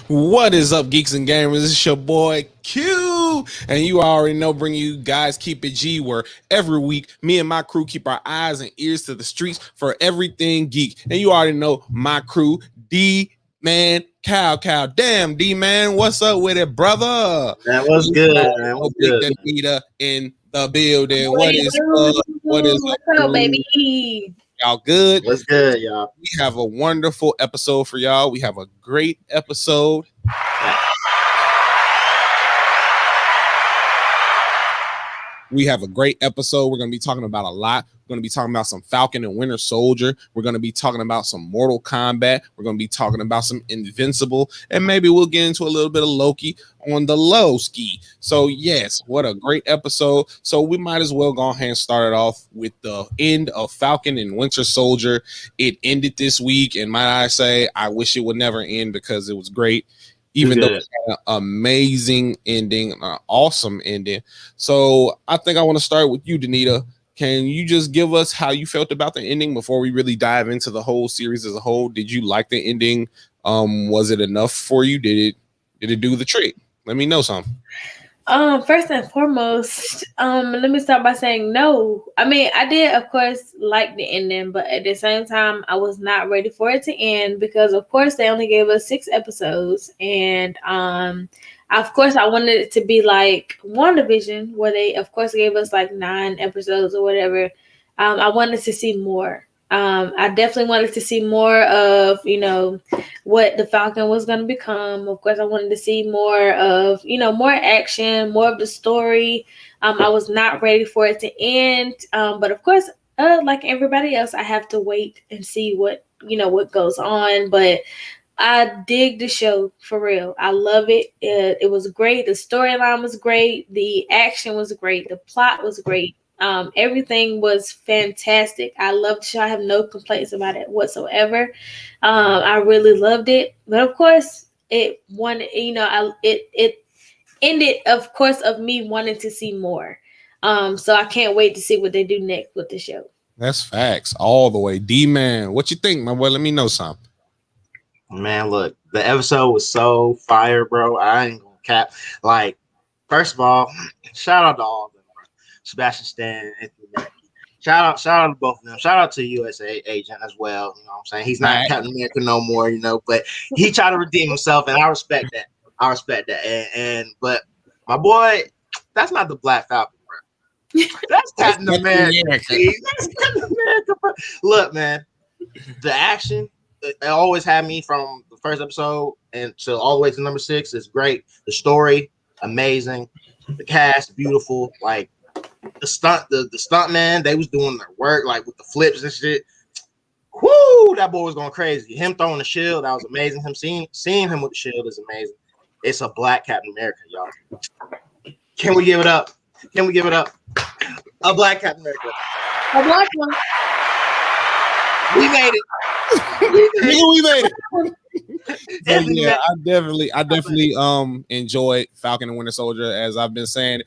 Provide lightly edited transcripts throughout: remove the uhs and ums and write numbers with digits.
What is up, geeks and gamers? It's your boy Q, and you already know, bringing you guys Keep It G, where every week me and my crew keep our eyes and ears to the streets for everything geek. And you already know my crew, D Man, Cow. Damn, D Man, what's up with it, brother? That was good, man. What's Big good? Danita in the building. What is What is up, What's up, crew? baby? Y'all good? What's good, y'all? We have a wonderful episode for y'all. We have a great episode. We have a great episode. We're going to be talking about a lot. We're going to be talking about some Falcon and Winter Soldier. We're going to be talking about some Mortal Kombat. We're going to be talking about some Invincible. And maybe we'll get into a little bit of Loki on the low ski. So, yes, what a great episode. So, we might as well go ahead and start it off with the end of Falcon and Winter Soldier. It ended this week. And might I say, I wish it would never end because it was great. Even though it had an amazing ending, an awesome ending. So I think I want to start with you, Danita. Can you just give us how you felt about the ending before we really dive into the whole series as a whole? Did you like the ending? Was it enough for you? Did it do the trick? Let me know something. First and foremost, let me start by saying no. I mean, I did, of course, like the ending, but at the same time, I was not ready for it to end because, of course, they only gave us 6 episodes, and of course, I wanted it to be like WandaVision, where they, of course, gave us like 9 episodes or whatever. I wanted to see more. I definitely wanted to see more of, what the Falcon was going to become. Of course, I wanted to see more of, more action, more of the story. I was not ready for it to end. But of course, like everybody else, I have to wait and see what goes on. But I dig the show for real. I love it. It was great. The storyline was great. The action was great. The plot was great. Everything was fantastic. I loved the show. I have no complaints about it whatsoever. I really loved it, but of course, it ended, of course, of me wanting to see more. So I can't wait to see what they do next with the show. That's facts all the way. D-Man, what you think, my boy? Let me know something. Man, look, the episode was so fire, bro. I ain't gonna cap. Like, first of all, shout out to all of them, bro. Sebastian Stan, Anthony Mackie. Shout out to both of them. Shout out to USA agent as well. You know what I'm saying? He's not Captain America no more, but he tried to redeem himself, and I respect that. And but my boy, that's not the Black Falcon, bro. That's Captain America. That's Captain America, bro. Look, man, the action. It always had me from the first episode and to all the way to number 6. It's great. The story, amazing. The cast, beautiful. Like the stunt man, they was doing their work, like with the flips and shit. Whoo, that boy was going crazy. Him throwing the shield, that was amazing. Him seeing him with the shield is amazing. It's a Black Captain America, y'all. Can we give it up? A Black Captain America. A black one. We made it. We made it. Yeah, I definitely enjoyed Falcon and Winter Soldier, as I've been saying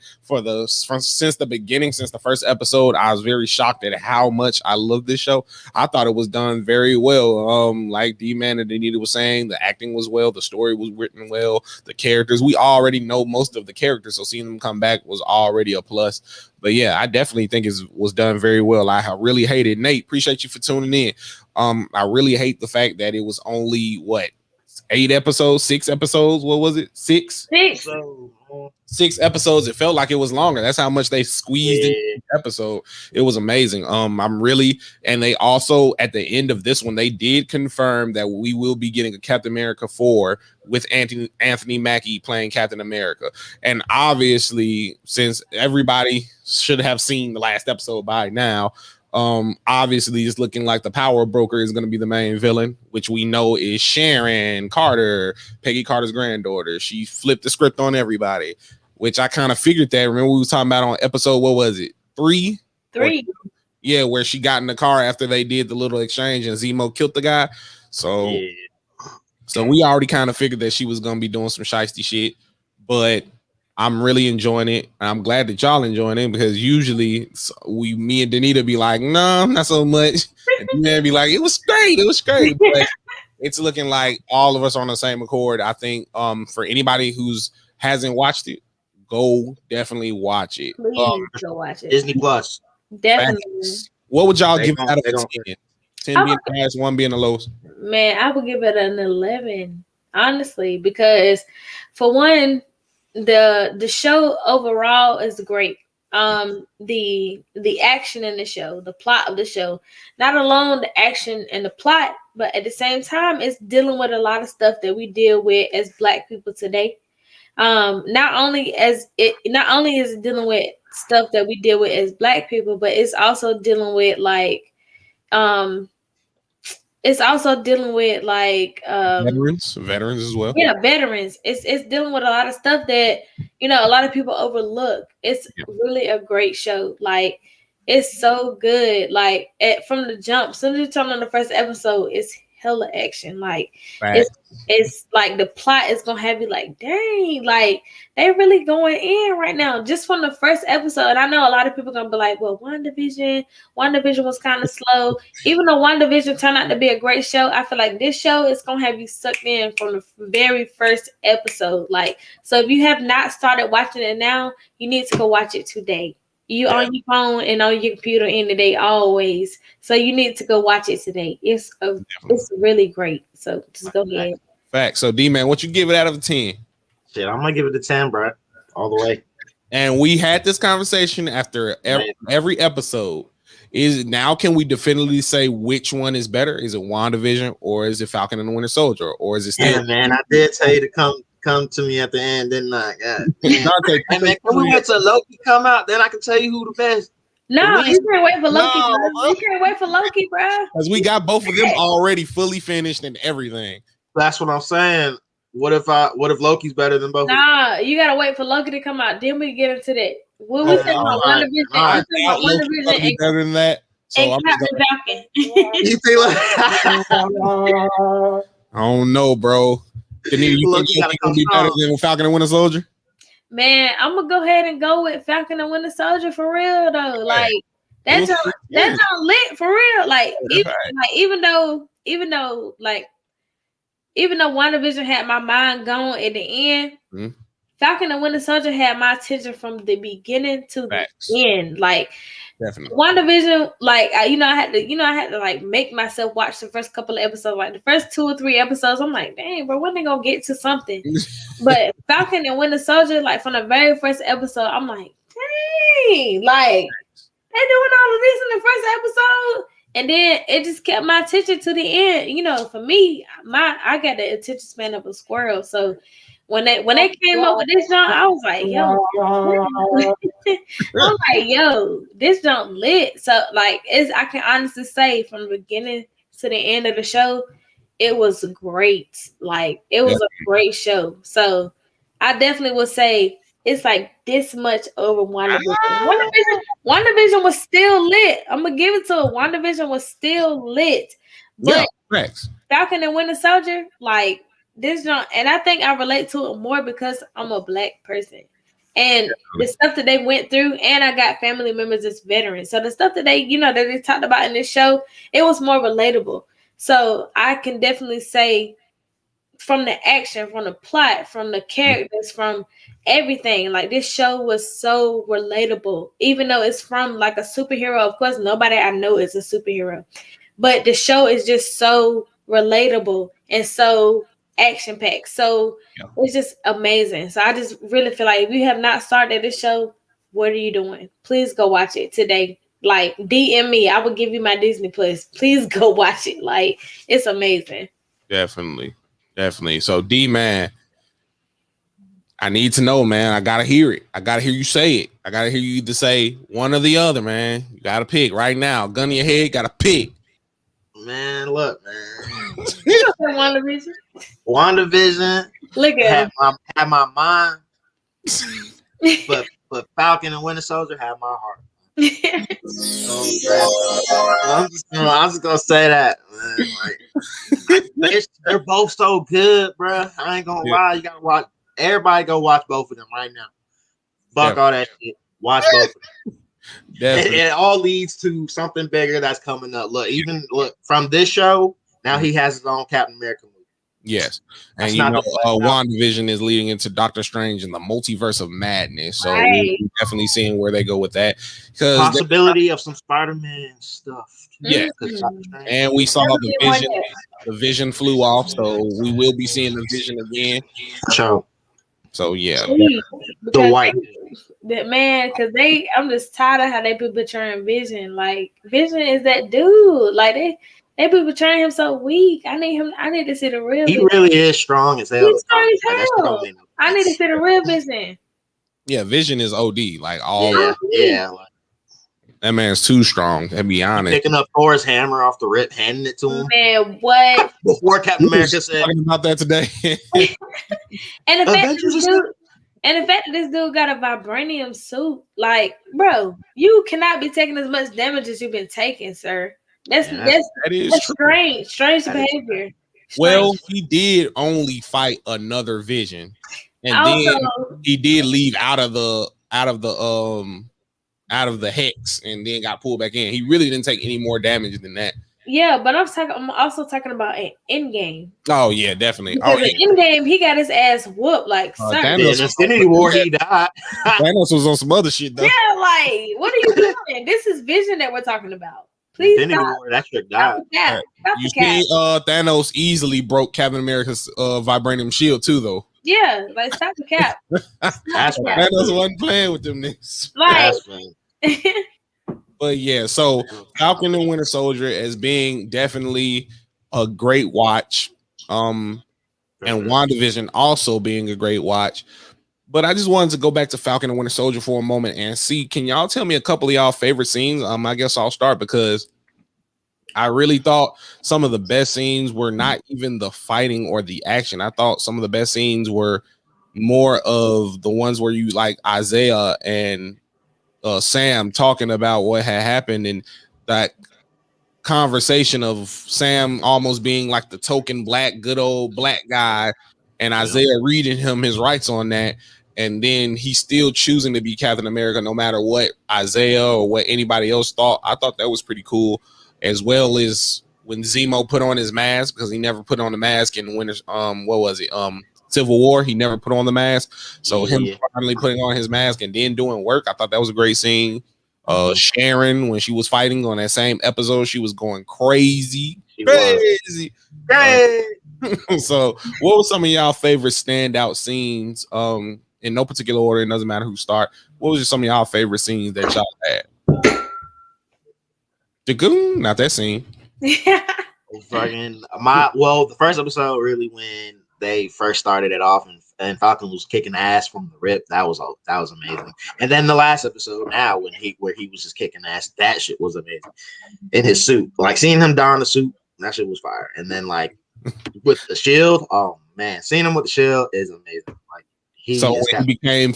since the beginning, since the first episode. I was very shocked at how much I love this show. I thought it was done very well. Like D-Man and Danita was saying, the acting was well, the story was written well, the characters, we already know most of the characters, so seeing them come back was already a plus. But yeah, I definitely think it was done very well. I really hated Nate. Appreciate you for tuning in. I really hate the fact that it was only 6 episodes. What was it? 6? 6 episodes. It felt like it was longer. That's how much they squeezed in each episode. It was amazing. And they also, at the end of this one, they did confirm that we will be getting a Captain America 4 with Anthony Mackie playing Captain America. And obviously, since everybody should have seen the last episode by now, obviously it's looking like the power broker is going to be the main villain, which we know is Sharon Carter, Peggy Carter's granddaughter. She flipped the script on everybody, which I kind of figured that. Remember we were talking about on episode, what was it? 3? Yeah, where she got in the car after they did the little exchange and Zemo killed the guy. So we already kind of figured that she was going to be doing some shiesty shit, but I'm really enjoying it. I'm glad that y'all enjoying it, because usually me and Danita be like, no, not so much. And then be like, it was great. But it's looking like all of us are on the same accord. I think for anybody who's hasn't watched it, go definitely watch it. Please go watch it. Disney Plus. Definitely. What would y'all They give don't- out of they 10? don't- 10 being the highest, 1 being the lowest. Man, I would give it an 11, honestly, because for one, the show overall is great. The action in the show, the plot of the show, not alone the action and the plot, but at the same time, it's dealing with a lot of stuff that we deal with as Black people today. Not only is it dealing with stuff that we deal with as Black people, but it's also dealing with like veterans as well. Yeah, veterans. It's dealing with a lot of stuff that a lot of people overlook. It's really a great show. Like, it's so good. Like, from the jump, as soon as you turn on the first episode, it's hella action. Like, it's like the plot is gonna have you like, dang, like they really going in right now just from the first episode. And I know a lot of people gonna be like, well, WandaVision was kind of slow. Even though WandaVision turned out to be a great show, I feel like this show is gonna have you sucked in from the very first episode. Like, so if you have not started watching it now, you need to go watch it today. You on your phone and on your computer in the day always. So you need to go watch it today. It's really great. So just go ahead. Fact. So D-Man, what you give it out of 10? Shit, I'm gonna give it a 10, bro. All the way. And we had this conversation after every episode. Now can we definitively say which one is better? Is it WandaVision or is it Falcon and the Winter Soldier? Or is it still Yeah, man, I did tell you to come to me at the end, didn't I? God. Dante, Hey, man, can we wait till Loki come out? Then I can tell you who the best. No, you can't wait for Loki. No, bro. You can't wait for Loki, bro. because we got both of them already fully finished and everything. That's what I'm saying. What if Loki's better than both? Nah, you gotta wait for Loki to come out. Then we get into that. When we talking about WandaVision, I doubt Loki's gonna be better than that. So and I'm just Captain Falcon. You think I don't know, bro. You think Loki gonna be better than Falcon and Winter Soldier? Man, I'm gonna go ahead and go with Falcon and Winter Soldier for real though. Like that's lit for real. Like even though WandaVision had my mind going at the end, Falcon and Winter Soldier had my attention from the beginning to the end. Like, definitely. WandaVision, like I had to like make myself watch the first couple of episodes. Like the first 2 or 3 episodes, I'm like, dang, bro, when they gonna get to something? But Falcon and Winter Soldier, like from the very first episode, I'm like, dang, like they doing all of this in the first episode. And then it just kept my attention to the end. For me, I got the attention span of a squirrel. So when they came up with this jump, I was like, I'm like, yo, this jump lit. So like I can honestly say from the beginning to the end of the show, it was great. Like it was a great show. So I definitely would say it's like this much over WandaVision. WandaVision was still lit. I'm gonna give it to it. WandaVision was still lit. But Falcon and Winter Soldier, like this jump, and I think I relate to it more because I'm a Black person. And the stuff that they went through, and I got family members as veterans. So the stuff that they talked about in this show, it was more relatable. So I can definitely say from the action, from the plot, from the characters, from everything, like this show was so relatable. Even though it's from like a superhero, of course, nobody I know is a superhero. But the show is just so relatable and so action-packed. So it's just amazing. So I just really feel like if you have not started this show, what are you doing? Please go watch it today. Like DM me. I will give you my Disney Plus. Please go watch it. Like it's amazing. Definitely. So D-Man, I need to know, man. I gotta hear it. I gotta hear you say it. I gotta hear you either say one or the other, man. You gotta pick right now. Gun in your head, gotta pick. Man, look, man. WandaVision. Look at had my mind, but Falcon and Winter Soldier had my heart. I'm just gonna say that, man. Like, they're both so good, bro. I ain't gonna lie. You gotta watch. Everybody go watch both of them right now. Fuck all that shit. Watch both of them. It all leads to something bigger that's coming up. Look from this show, Now he has his own Captain America movie. Yes, That's and you not know, the Black Falcon. WandaVision is leading into Doctor Strange and the Multiverse of Madness. So Right. we're definitely seeing where they go with that. Because Possibility of some Spider-Man stuff. yeah, and we saw the Vision flew off, so we will be seeing the Vision again. So yeah, the white. That man, because I'm just tired of how they be portraying Vision. Like Vision is that dude. Like they be portraying him so weak. I need to see the real. He Vision. really is strong as hell. He's strong as hell. I need to see the real Vision. Yeah, Vision is OD. Like all. Yeah. That man's too strong. To be honest, picking up Thor's hammer off the rip, handing it to him. Man, what? Before Captain America said, talking about that today. And the fact that this dude got a vibranium suit, like, bro, you cannot be taking as much damage as you've been taking, sir. That's strange. Strange behavior. Well, he did only fight another Vision, and then he did leave out of the hex, and then got pulled back in. He really didn't take any more damage than that. Yeah, but I'm also talking about an Endgame. Oh yeah, definitely. Because in Endgame, he got his ass whooped. Like, Thanos, Infinity War, he died. Thanos was on some other shit though. Yeah, like, what are you doing? This is Vision that we're talking about. Please Infinity War, that shit died. You see, Thanos easily broke Captain America's vibranium shield too, though. Yeah, like stop the cap. That's right. Thanos wasn't playing with them niggas. Like. But yeah, so Falcon and Winter Soldier as being definitely a great watch. And WandaVision also being a great watch. But I just wanted to go back to Falcon and Winter Soldier for a moment and see, can y'all tell me a couple of y'all favorite scenes? I guess I'll start because I really thought some of the best scenes were not even the fighting or the action. I thought some of the best scenes were more of the ones where you like Isaiah and Sam talking about what had happened, and that conversation of Sam almost being like the token good old black guy, and Isaiah reading him his rights on that, and then he's still choosing to be Captain America no matter what Isaiah or what anybody else thought. I thought that was pretty cool, as well as when Zemo put on his mask, because he never put on the mask in Civil War. He never put on the mask, so him finally putting on his mask and then doing work, I thought that was a great scene. Sharon, when she was fighting on that same episode, she was going crazy. So what were some of y'all favorite standout scenes? In no particular order, it doesn't matter who start. What was some of y'all favorite scenes that y'all had? Not that scene. The first episode really when they first started it off, and Falcon was kicking ass from the rip. That was amazing. And then the last episode, now where he was just kicking ass, that shit was amazing. In his suit, like seeing him don the suit, that shit was fire. And then like with the shield, oh man, seeing him with the shield is amazing. Like he became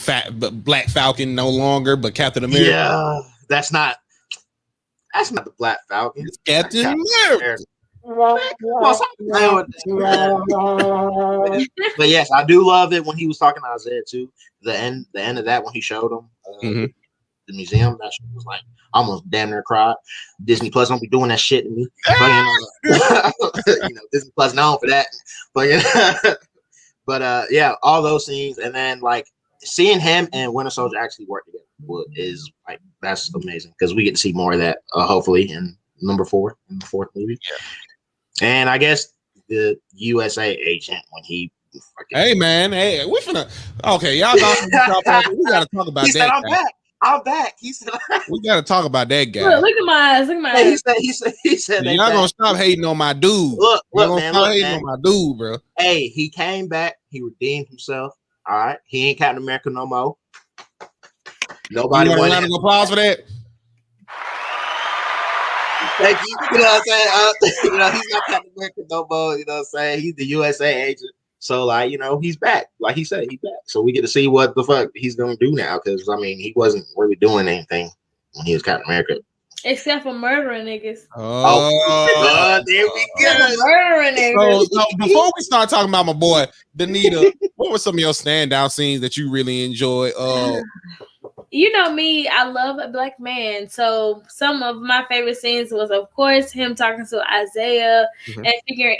Black Falcon no longer, but Captain America. Yeah, that's not the Black Falcon. It's Captain America. But yes, I do love it when he was talking to Isaiah too. The end of that when he showed him the museum, that shit was like almost damn near cried. Disney Plus don't be doing that shit to me. Disney Plus known for that. But yeah, all those scenes, and then like seeing him and Winter Soldier actually work together is like that's amazing because we get to see more of that hopefully in the fourth movie. Yeah. And I guess the USA agent when he we gotta talk about he that. Said, I'm back. He said we gotta talk about that guy. Look at my eyes. He said you're not gonna stop hating on my dude. Look, hating on my dude, bro. Hey, he came back, he redeemed himself. All right. He ain't Captain America no more. Nobody want a round of applause for that. Thank you. You know what I'm saying? He's not Captain America no more. You know what I'm saying? He's the USA agent. So, like, he's back. Like he said, he's back. So we get to see what the fuck he's gonna do now. Because I mean, he wasn't really doing anything when he was Captain America. Except for murdering niggas. Oh, there we go. Murdering niggas. So before we start talking about my boy Danita, what were some of your standout scenes that you really enjoyed? you know me, I love a black man. So some of my favorite scenes was, of course, him talking to Isaiah and figuring,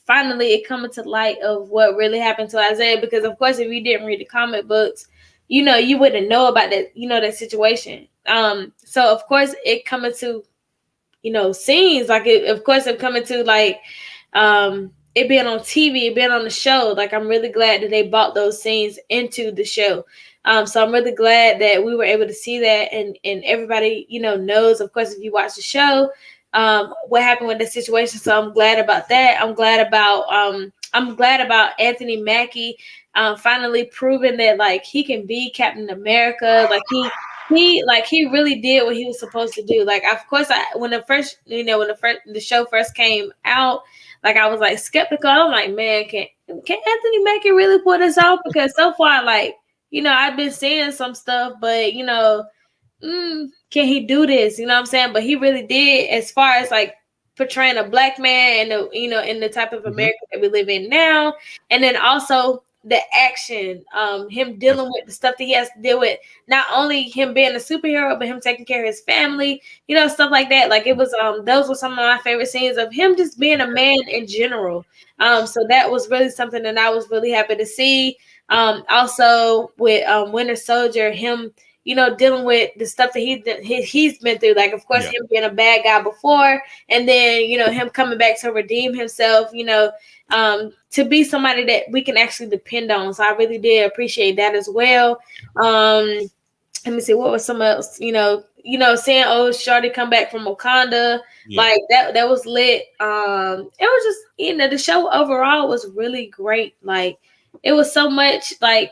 finally it coming to light of what really happened to Isaiah. Because, of course, if you didn't read the comic books, you wouldn't know about that, that situation. So, of course, it coming to, scenes like it, of course, it coming to like, it being on TV, it being on the show. Like, I'm really glad that they brought those scenes into the show. So I'm really glad that we were able to see that, and everybody, knows, of course, if you watch the show, what happened with the situation. So I'm glad about that. I'm glad about Anthony Mackie finally proving that like he can be Captain America. Like he really did what he was supposed to do. Like, of course, when the show first came out, like, I was like skeptical. I'm like, man, can Anthony Mackie really pull this off? Because so far, like, I've been seeing some stuff, but can he do this? You know what I'm saying? But he really did, as far as like portraying a black man and in the type of America that we live in now, and then also the action, him dealing with the stuff that he has to deal with, not only him being a superhero, but him taking care of his family, stuff like that. Like, it was those were some of my favorite scenes of him just being a man in general. So that was really something that I was really happy to see. Also with Winter Soldier, him dealing with the stuff that he's been through. Like, of course, him being a bad guy before, and then him coming back to redeem himself, to be somebody that we can actually depend on. So I really did appreciate that as well. Let me see, what was some else? Seeing Shorty come back from Wakanda, like that was lit. It was just, the show overall was really great. Like, it was so much I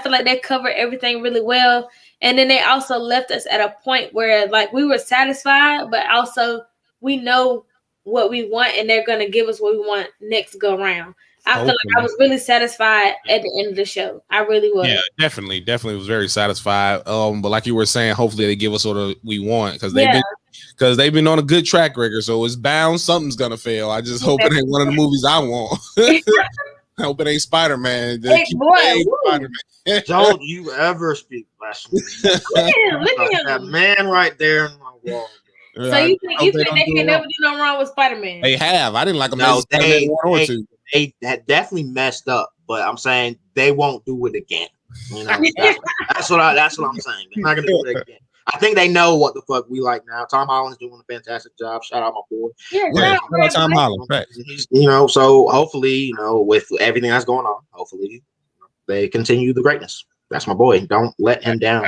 feel like they covered everything really well. And then they also left us at a point where, like, we were satisfied, but also we know what we want, and they're going to give us what we want next go round. I feel like I was really satisfied at the end of the show. I really was. Yeah, definitely was very satisfied. But like you were saying, hopefully they give us what we want, because they've been on a good track record. So it's bound something's gonna fail. I just hope it ain't one of the movies I want. I hope it ain't Spider-Man. Spider-Man. Don't you ever speak blasphemy. Look at him. That man right there in my wall. So you think they can never do no wrong with Spider-Man? They have. I didn't like them. No, they definitely messed up, but I'm saying they won't do it again. That's what I'm saying. They're not gonna do it again. I think they know what the fuck we like now. Tom Holland's doing a fantastic job. Shout out my boy. Yeah, Tom Holland. So hopefully, with everything that's going on, hopefully they continue the greatness. That's my boy. Don't let him down.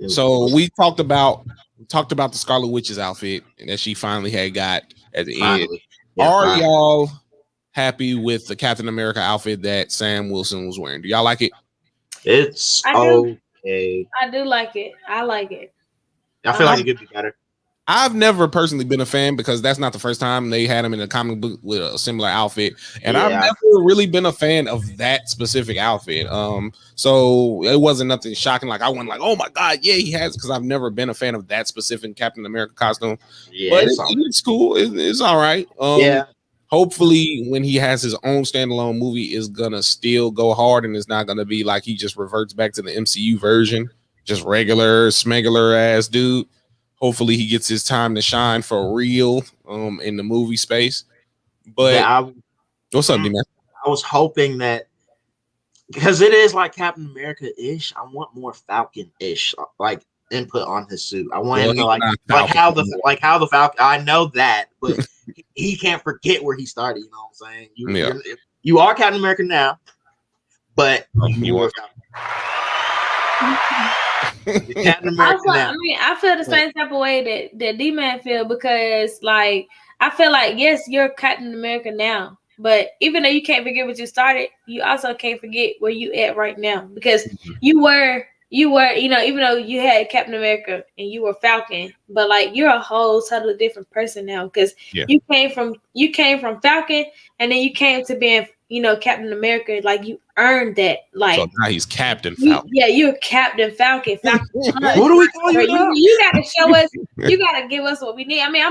So we talked about the Scarlet Witch's outfit that she finally had got at the end. Are y'all happy with the Captain America outfit that Sam Wilson was wearing? Do y'all like it? It's okay. I do like it. I like it. I feel like it could be better. I've never personally been a fan, because that's not the first time they had him in a comic book with a similar outfit, and I've never really been a fan of that specific outfit. So it wasn't nothing shocking. Like, I wasn't like, oh my god, yeah, he has, because I've never been a fan of that specific Captain America costume. Yeah, but it's cool. It's all right. Hopefully, when he has his own standalone movie, is gonna still go hard, and it's not gonna be like he just reverts back to the MCU version, just regular smegular ass dude. Hopefully, he gets his time to shine for real in the movie space. But what's up, D-Man? I was hoping that, because it is like Captain America-ish, I want more Falcon-ish, like, input on his suit. I want him to like how the Falcon. I know that, but he can't forget where he started. You know what I'm saying? You are Captain America now, but you were Captain America now. I mean, I feel the same type of way that D-Man feel, because like, I feel like, yes, you're Captain America now, but even though you can't forget what you started, you also can't forget where you at right now, because you were, even though you had Captain America and you were Falcon, but like, you're a whole totally different person now, because you came from Falcon, and then you came to being, Captain America. Like, you earned that. Like, so now he's Captain Falcon. You're Captain Falcon. What do we call you now? You gotta show us. You gotta give us what we need. I mean,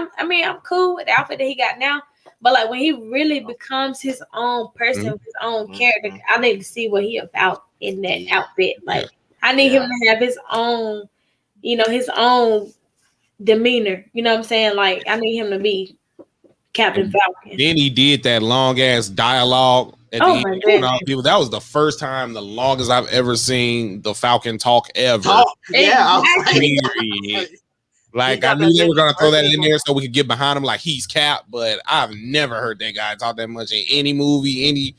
I'm cool with the outfit that he got now, but like, when he really becomes his own person, his own character, I need to see what he about in that outfit. Like, I need him to have his own, his own demeanor. You know what I'm saying? Like, I need him to be Captain Falcon. Then he did that long ass dialogue at the end. People, that was the first time, the longest I've ever seen the Falcon talk ever. Like, I knew they were gonna throw that in there so we could get behind him like he's Cap, but I've never heard that guy talk that much in any movie, any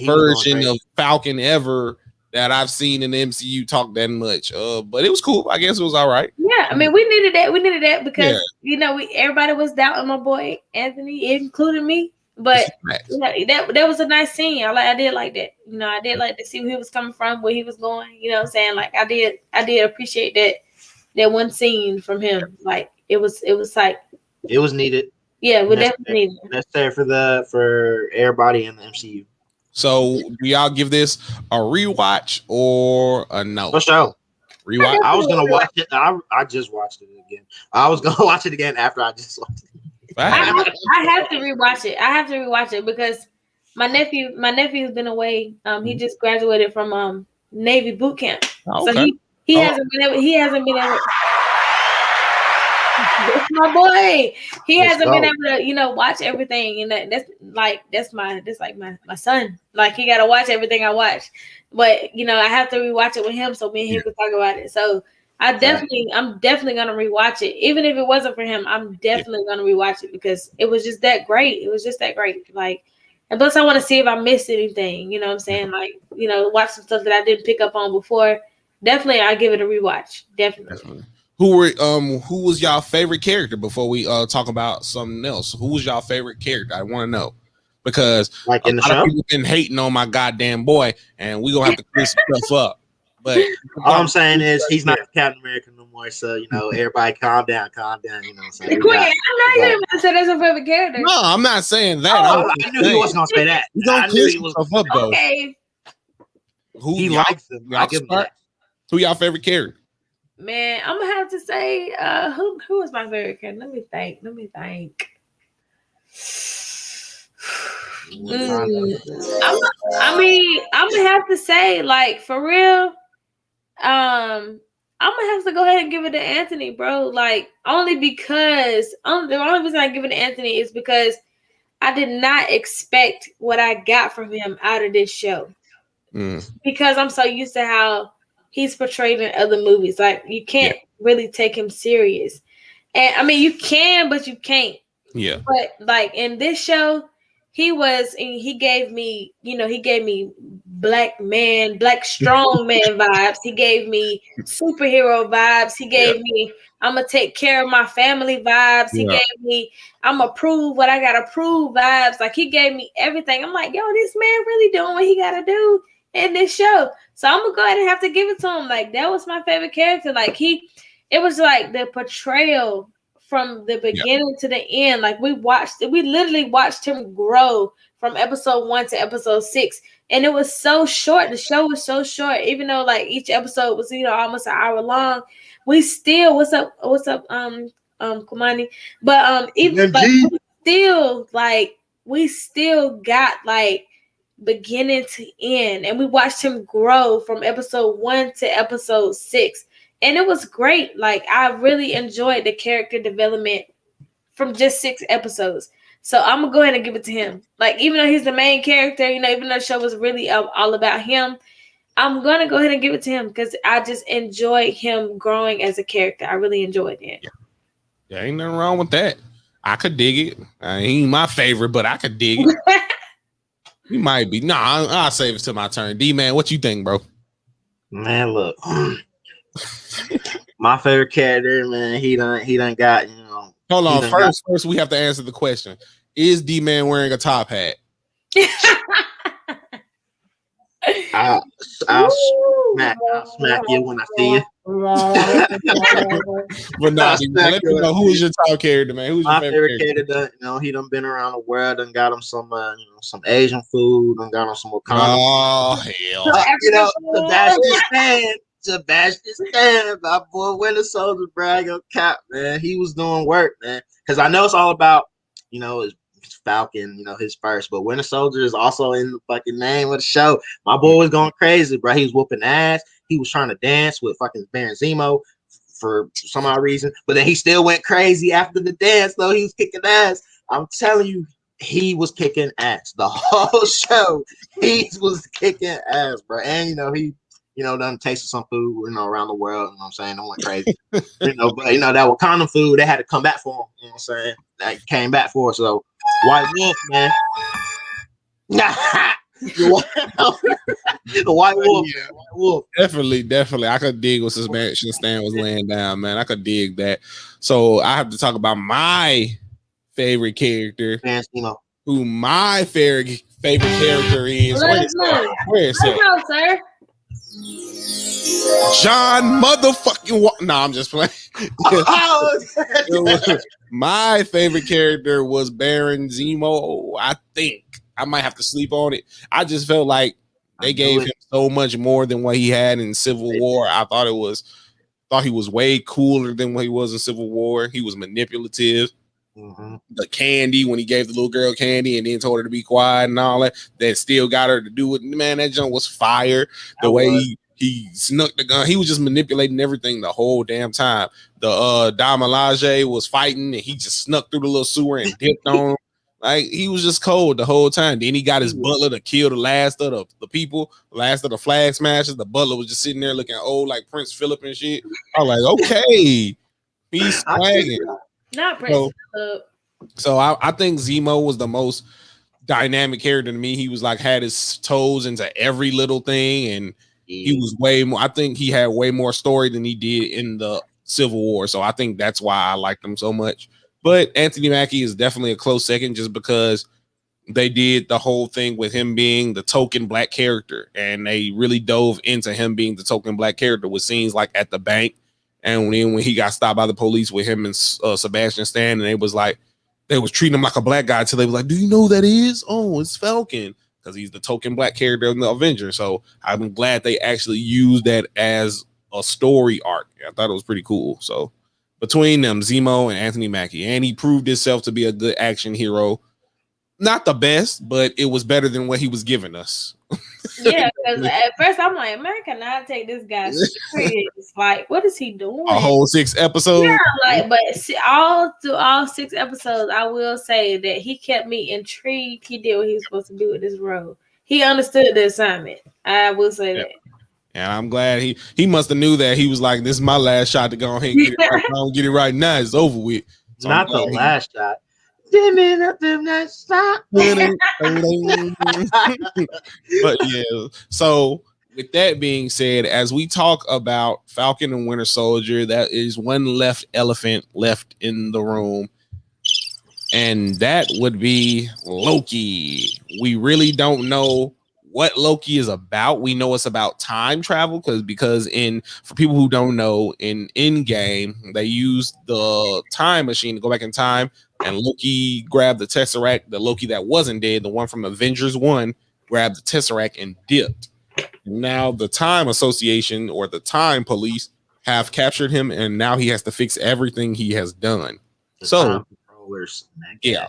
version of Falcon ever that I've seen in the MCU talk that much. But it was cool. I guess it was all right. Yeah, I mean, we needed that. We needed that because everybody was doubting my boy Anthony, including me. But that was a nice scene. I did like that. I did like to see where he was coming from, where he was going. You know what I'm saying? Like, I did appreciate that one scene from him. Like, it was like it was needed. Yeah, we definitely needed it. Necessary for everybody in the MCU. So, do y'all give this a rewatch or a no? For sure. Rewatch. I was gonna watch it. I just watched it again. I was gonna watch it again after I just watched it. I have to rewatch it. I have to rewatch it because my nephew's been away. He just graduated from Navy boot camp, so he hasn't been able. That's my boy. He hasn't been able to, watch everything, and that's my son. Like, he got to watch everything I watch, but I have to rewatch it with him so me and him can talk about it. So I'm definitely gonna rewatch it, even if it wasn't for him. I'm definitely gonna rewatch it because it was just that great. It was just that great. Like, and plus I want to see if I missed anything. You know what I'm saying? Like, watch some stuff that I didn't pick up on before. Definitely, I give it a rewatch. Definitely. Who was y'all favorite character before we talk about something else? Who was y'all favorite character? I want to know because like in the lot show, of people been hating on my goddamn boy, and we gonna have to clear some stuff up. But all I'm saying is he's not Captain America no more. So everybody calm down. You know what I'm saying? Quinn, I'm not even gonna say that's a favorite character. No, I'm not saying that. I knew he wasn't gonna say that. I knew he was up though. Okay. He likes him. Who y'all favorite character? Man, I'm gonna have to say, who is my favorite character? Let me think. I'm gonna have to say, like, for real. I'm gonna have to go ahead and give it to Anthony, bro. Like, only because the only reason I give it to Anthony is because I did not expect what I got from him out of this show. Because I'm so used to how he's portrayed in other movies. Like, you can't really take him serious. And I mean, you can, but you can't. Yeah. But like in this show, he gave me black strong man vibes. He gave me superhero vibes. He gave me I'm gonna take care of my family vibes. He gave me I'm gonna prove what I gotta prove vibes. Like, he gave me everything. I'm like, yo, this man really doing what he gotta do in this show. So I'm gonna go ahead and have to give it to him. Like, that was my favorite character. Like, it was like the portrayal from the beginning to the end. Like, we literally watched him grow from episode 1 to episode 6. And it was so short. The show was so short, even though like each episode was, almost an hour long. We still, what's up, Kumani? But even we still got like beginning to end, and we watched him grow from episode 1 to episode 6, and it was great. Like, I really enjoyed the character development from just 6 episodes. So I'm gonna go ahead and give it to him. Like, even though he's the main character, even though the show was really all about him, I'm gonna go ahead and give it to him because I just enjoyed him growing as a character. I really enjoyed it. Yeah, ain't nothing wrong with that. I could dig it. He ain't my favorite, but I could dig it. He might be. Nah, I'll save it to my turn. D-Man, what you think, bro? Man, look. My favorite character, man, he done got, Hold on. First we have to answer the question. Is D-Man wearing a top hat? I'll smack you when I see you. But no, let me know who is your top character, man. Who's my your favorite character? He done been around the world and got him some Asian food and got him some Wakanda. Oh hell! Sebastian Stan, my boy Winter Soldier, brag on Cap, man. He was doing work, man. Because I know it's all about, his Falcon, his first, but Winter Soldier is also in the fucking name of the show. My boy was going crazy, bro. He was whooping ass. he was trying to dance with fucking Baron Zemo for some odd reason, but then he still went crazy after the dance. Though he was kicking ass. I'm telling you, he was kicking ass the whole show. He was kicking ass, bro. And he done tasted some food, around the world. You know what I'm saying? I went crazy. But that Wakanda food, they had to come back for him. You know what I'm saying? That came back for us. So White Wolf, man. The White Wolf. Yeah. White Wolf. Definitely. I could dig what Sebastian Stan was laying down, man. I could dig that. So I have to talk about my favorite character. Who my favorite character is. Where is it? Sir. John motherfucking No, I'm just playing. My favorite character was Baron Zemo. I think I might have to sleep on it. I just felt like they gave him so much more than what he had in Civil War. I thought he was way cooler than what he was in Civil War. He was manipulative. Mm-hmm. The candy, when he gave the little girl candy and then told her to be quiet and all that still got her to do it. Man, that junk was fire. The way he snuck the gun, he was just manipulating everything the whole damn time. The Dom Elijah was fighting and he just snuck through the little sewer and dipped on him. Like, he was just cold the whole time. Then he got his butler to kill the last of the people, last of the flag smashers. The butler was just sitting there looking old like Prince Philip and shit. I was like, okay, he's swagging. Not Prince Philip. So I think Zemo was the most dynamic character to me. He was like had his toes into every little thing, and he was way more. I think he had way more story than he did in the Civil War. So I think that's why I liked him so much. But Anthony Mackie is definitely a close second, just because they did the whole thing with him being the token black character, and they really dove into him being the token black character with scenes like at the bank, and when he got stopped by the police with him and Sebastian Stan, and they was treating him like a black guy until they was like, "Do you know who that is? Oh, it's Falcon," because he's the token black character in the Avengers. So I'm glad they actually used that as a story arc. I thought it was pretty cool. So between them, Zemo and Anthony Mackie, and he proved himself to be a good action hero. Not the best, but it was better than what he was giving us. Yeah, because at first I'm like, man, I cannot take this guy serious. Like, what is he doing? A whole 6 episodes. Yeah, like, but all 6 episodes, I will say that he kept me intrigued. He did what he was supposed to do with this role. He understood the assignment. I will say that. And I'm glad he must have knew that. He was like, "This is my last shot to go ahead and get it right. I don't get it right now. It's over with." So not the last shot. But yeah, so with that being said, as we talk about Falcon and Winter Soldier, that is one elephant left in the room, and that would be Loki. We really don't know what Loki is about. We know it's about time travel because for people who don't know, in Endgame, they used the time machine to go back in time, and Loki grabbed the Tesseract. The Loki that wasn't dead, the one from Avengers 1, grabbed the Tesseract and dipped. Now the Time Association, or the Time Police, have captured him, and now he has to fix everything he has done. So yeah,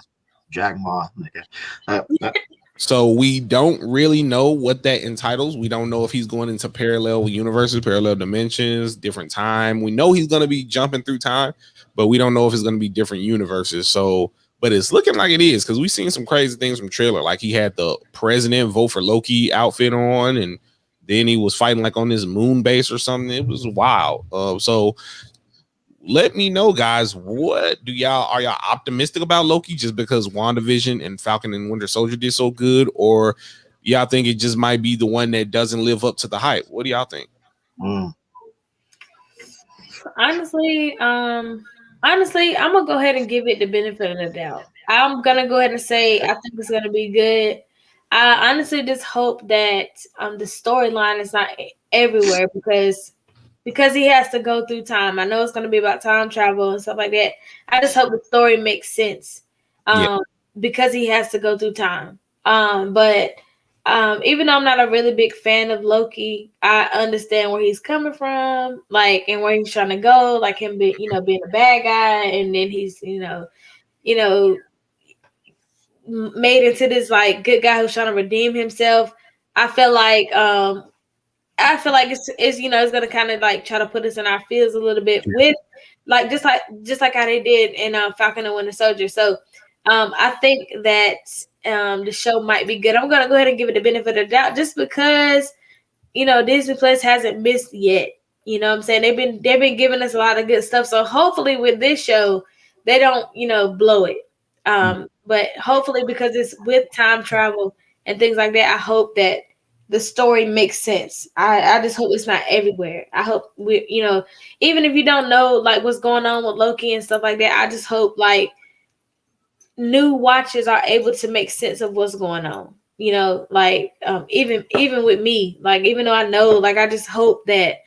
Jack Ma. So we don't really know what that entitles. We don't know if he's going into parallel universes, parallel dimensions, different time. We know he's going to be jumping through time, but we don't know if it's going to be different universes. So, but it's looking like it is, because we've seen some crazy things from trailer. Like he had the president vote for Loki outfit on, and then he was fighting like on this moon base or something. It was wild. So let me know, guys. What are y'all optimistic about Loki just because WandaVision and Falcon and Winter Soldier did so good, or y'all think it just might be the one that doesn't live up to the hype? What do y'all think? Honestly, I'm gonna go ahead and give it the benefit of the doubt. I'm gonna go ahead and say I think it's gonna be good. I honestly just hope that the storyline is not everywhere because he has to go through time. I know it's going to be about time travel and stuff like that. I just hope the story makes sense because he has to go through time. But even though I'm not a really big fan of Loki, I understand where he's coming from, like, and where he's trying to go, like him being a bad guy, and then he's made into this like good guy who's trying to redeem himself. I feel like I feel like it's it's gonna kind of like try to put us in our feels a little bit with like just like how they did in Falcon and Winter Soldier. So I think that the show might be good. I'm gonna go ahead and give it the benefit of the doubt just because Disney Plus hasn't missed yet. You know what I'm saying? They've been giving us a lot of good stuff. So hopefully with this show, they don't, blow it. But hopefully because it's with time travel and things like that, I hope that the story makes sense. I just hope it's not everywhere. I hope even if you don't know like what's going on with Loki and stuff like that, I just hope like new watchers are able to make sense of what's going on. Like even with me, like even though I know, like I just hope that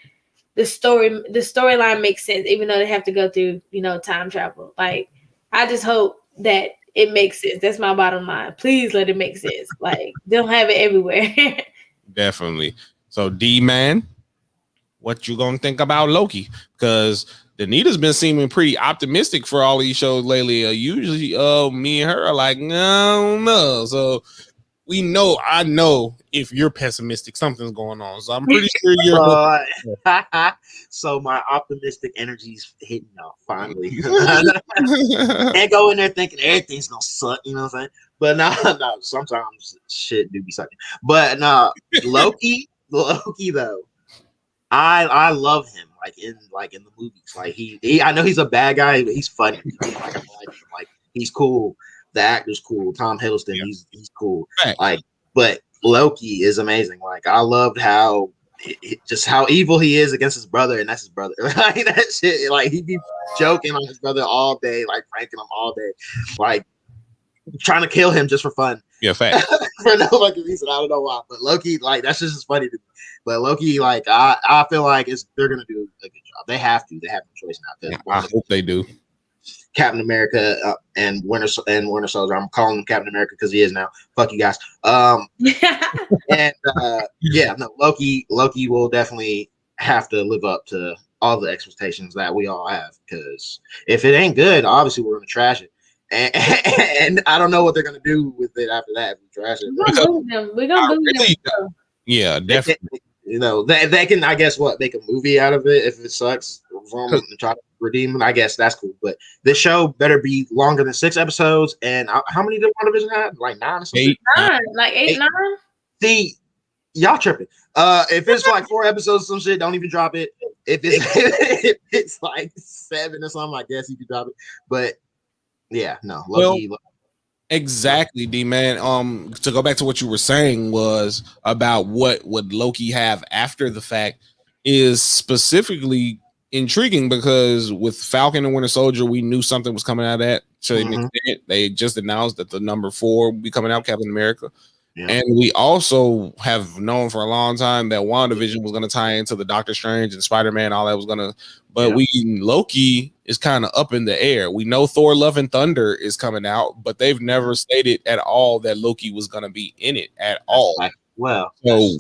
the storyline makes sense, even though they have to go through, time travel. Like I just hope that it makes sense. That's my bottom line. Please let it make sense. Like they don't have it everywhere. Definitely. So D-Man, what you gonna think about Loki? Because Danita's been seeming pretty optimistic for all these shows lately. Usually me and her are like, no. So I know if you're pessimistic, something's going on. So I'm pretty sure you're so my optimistic energy's hitting y'all finally. And go in there thinking everything's gonna suck, you know what I'm saying? But no, sometimes shit do be sucking. But no, Loki though, I love him like in the movies. Like he I know he's a bad guy, but he's funny. Like he's cool. The actor's cool. Tom Hiddleston, he's cool. Right. Like, but Loki is amazing. Like, I loved how just how evil he is against his brother, and that's his brother. Like that shit. Like he'd be joking on his brother all day, like pranking him all day, like trying to kill him just for fun. Yeah, fact. For no fucking reason. I don't know why, but Loki, like that's just as funny to me. But Loki, like I feel like they're gonna do a good job. They have to. They have no choice now. I hope they do. Captain America and Winter Soldier. I'm calling him Captain America because he is now. Fuck you guys. Loki will definitely have to live up to all the expectations that we all have. Because if it ain't good, obviously we're gonna trash it. And I don't know what they're gonna do with it after that. If we trash it. We're gonna boo them. Yeah, definitely. They can, I guess, make a movie out of it if it sucks. And try to redeem it. I guess that's cool. But this show better be longer than 6 episodes. And how many did WandaVision have? Like 9 or something? 8, 9. See, y'all tripping. If it's like 4 episodes, some shit, don't even drop it. If it's like 7 or something, I guess you could drop it. But yeah, no. Loki. Exactly, D-Man. To go back to what you were saying was about what would Loki have after the fact is specifically intriguing because with Falcon and Winter Soldier, we knew something was coming out of that. So they just announced that the number 4 will be coming out, Captain America. Yeah. And we also have known for a long time that WandaVision was going to tie into the Doctor Strange and Spider-Man, all that was going to, but Loki is kind of up in the air. We know Thor Love and Thunder is coming out, but they've never stated at all that Loki was going to be in it at all. So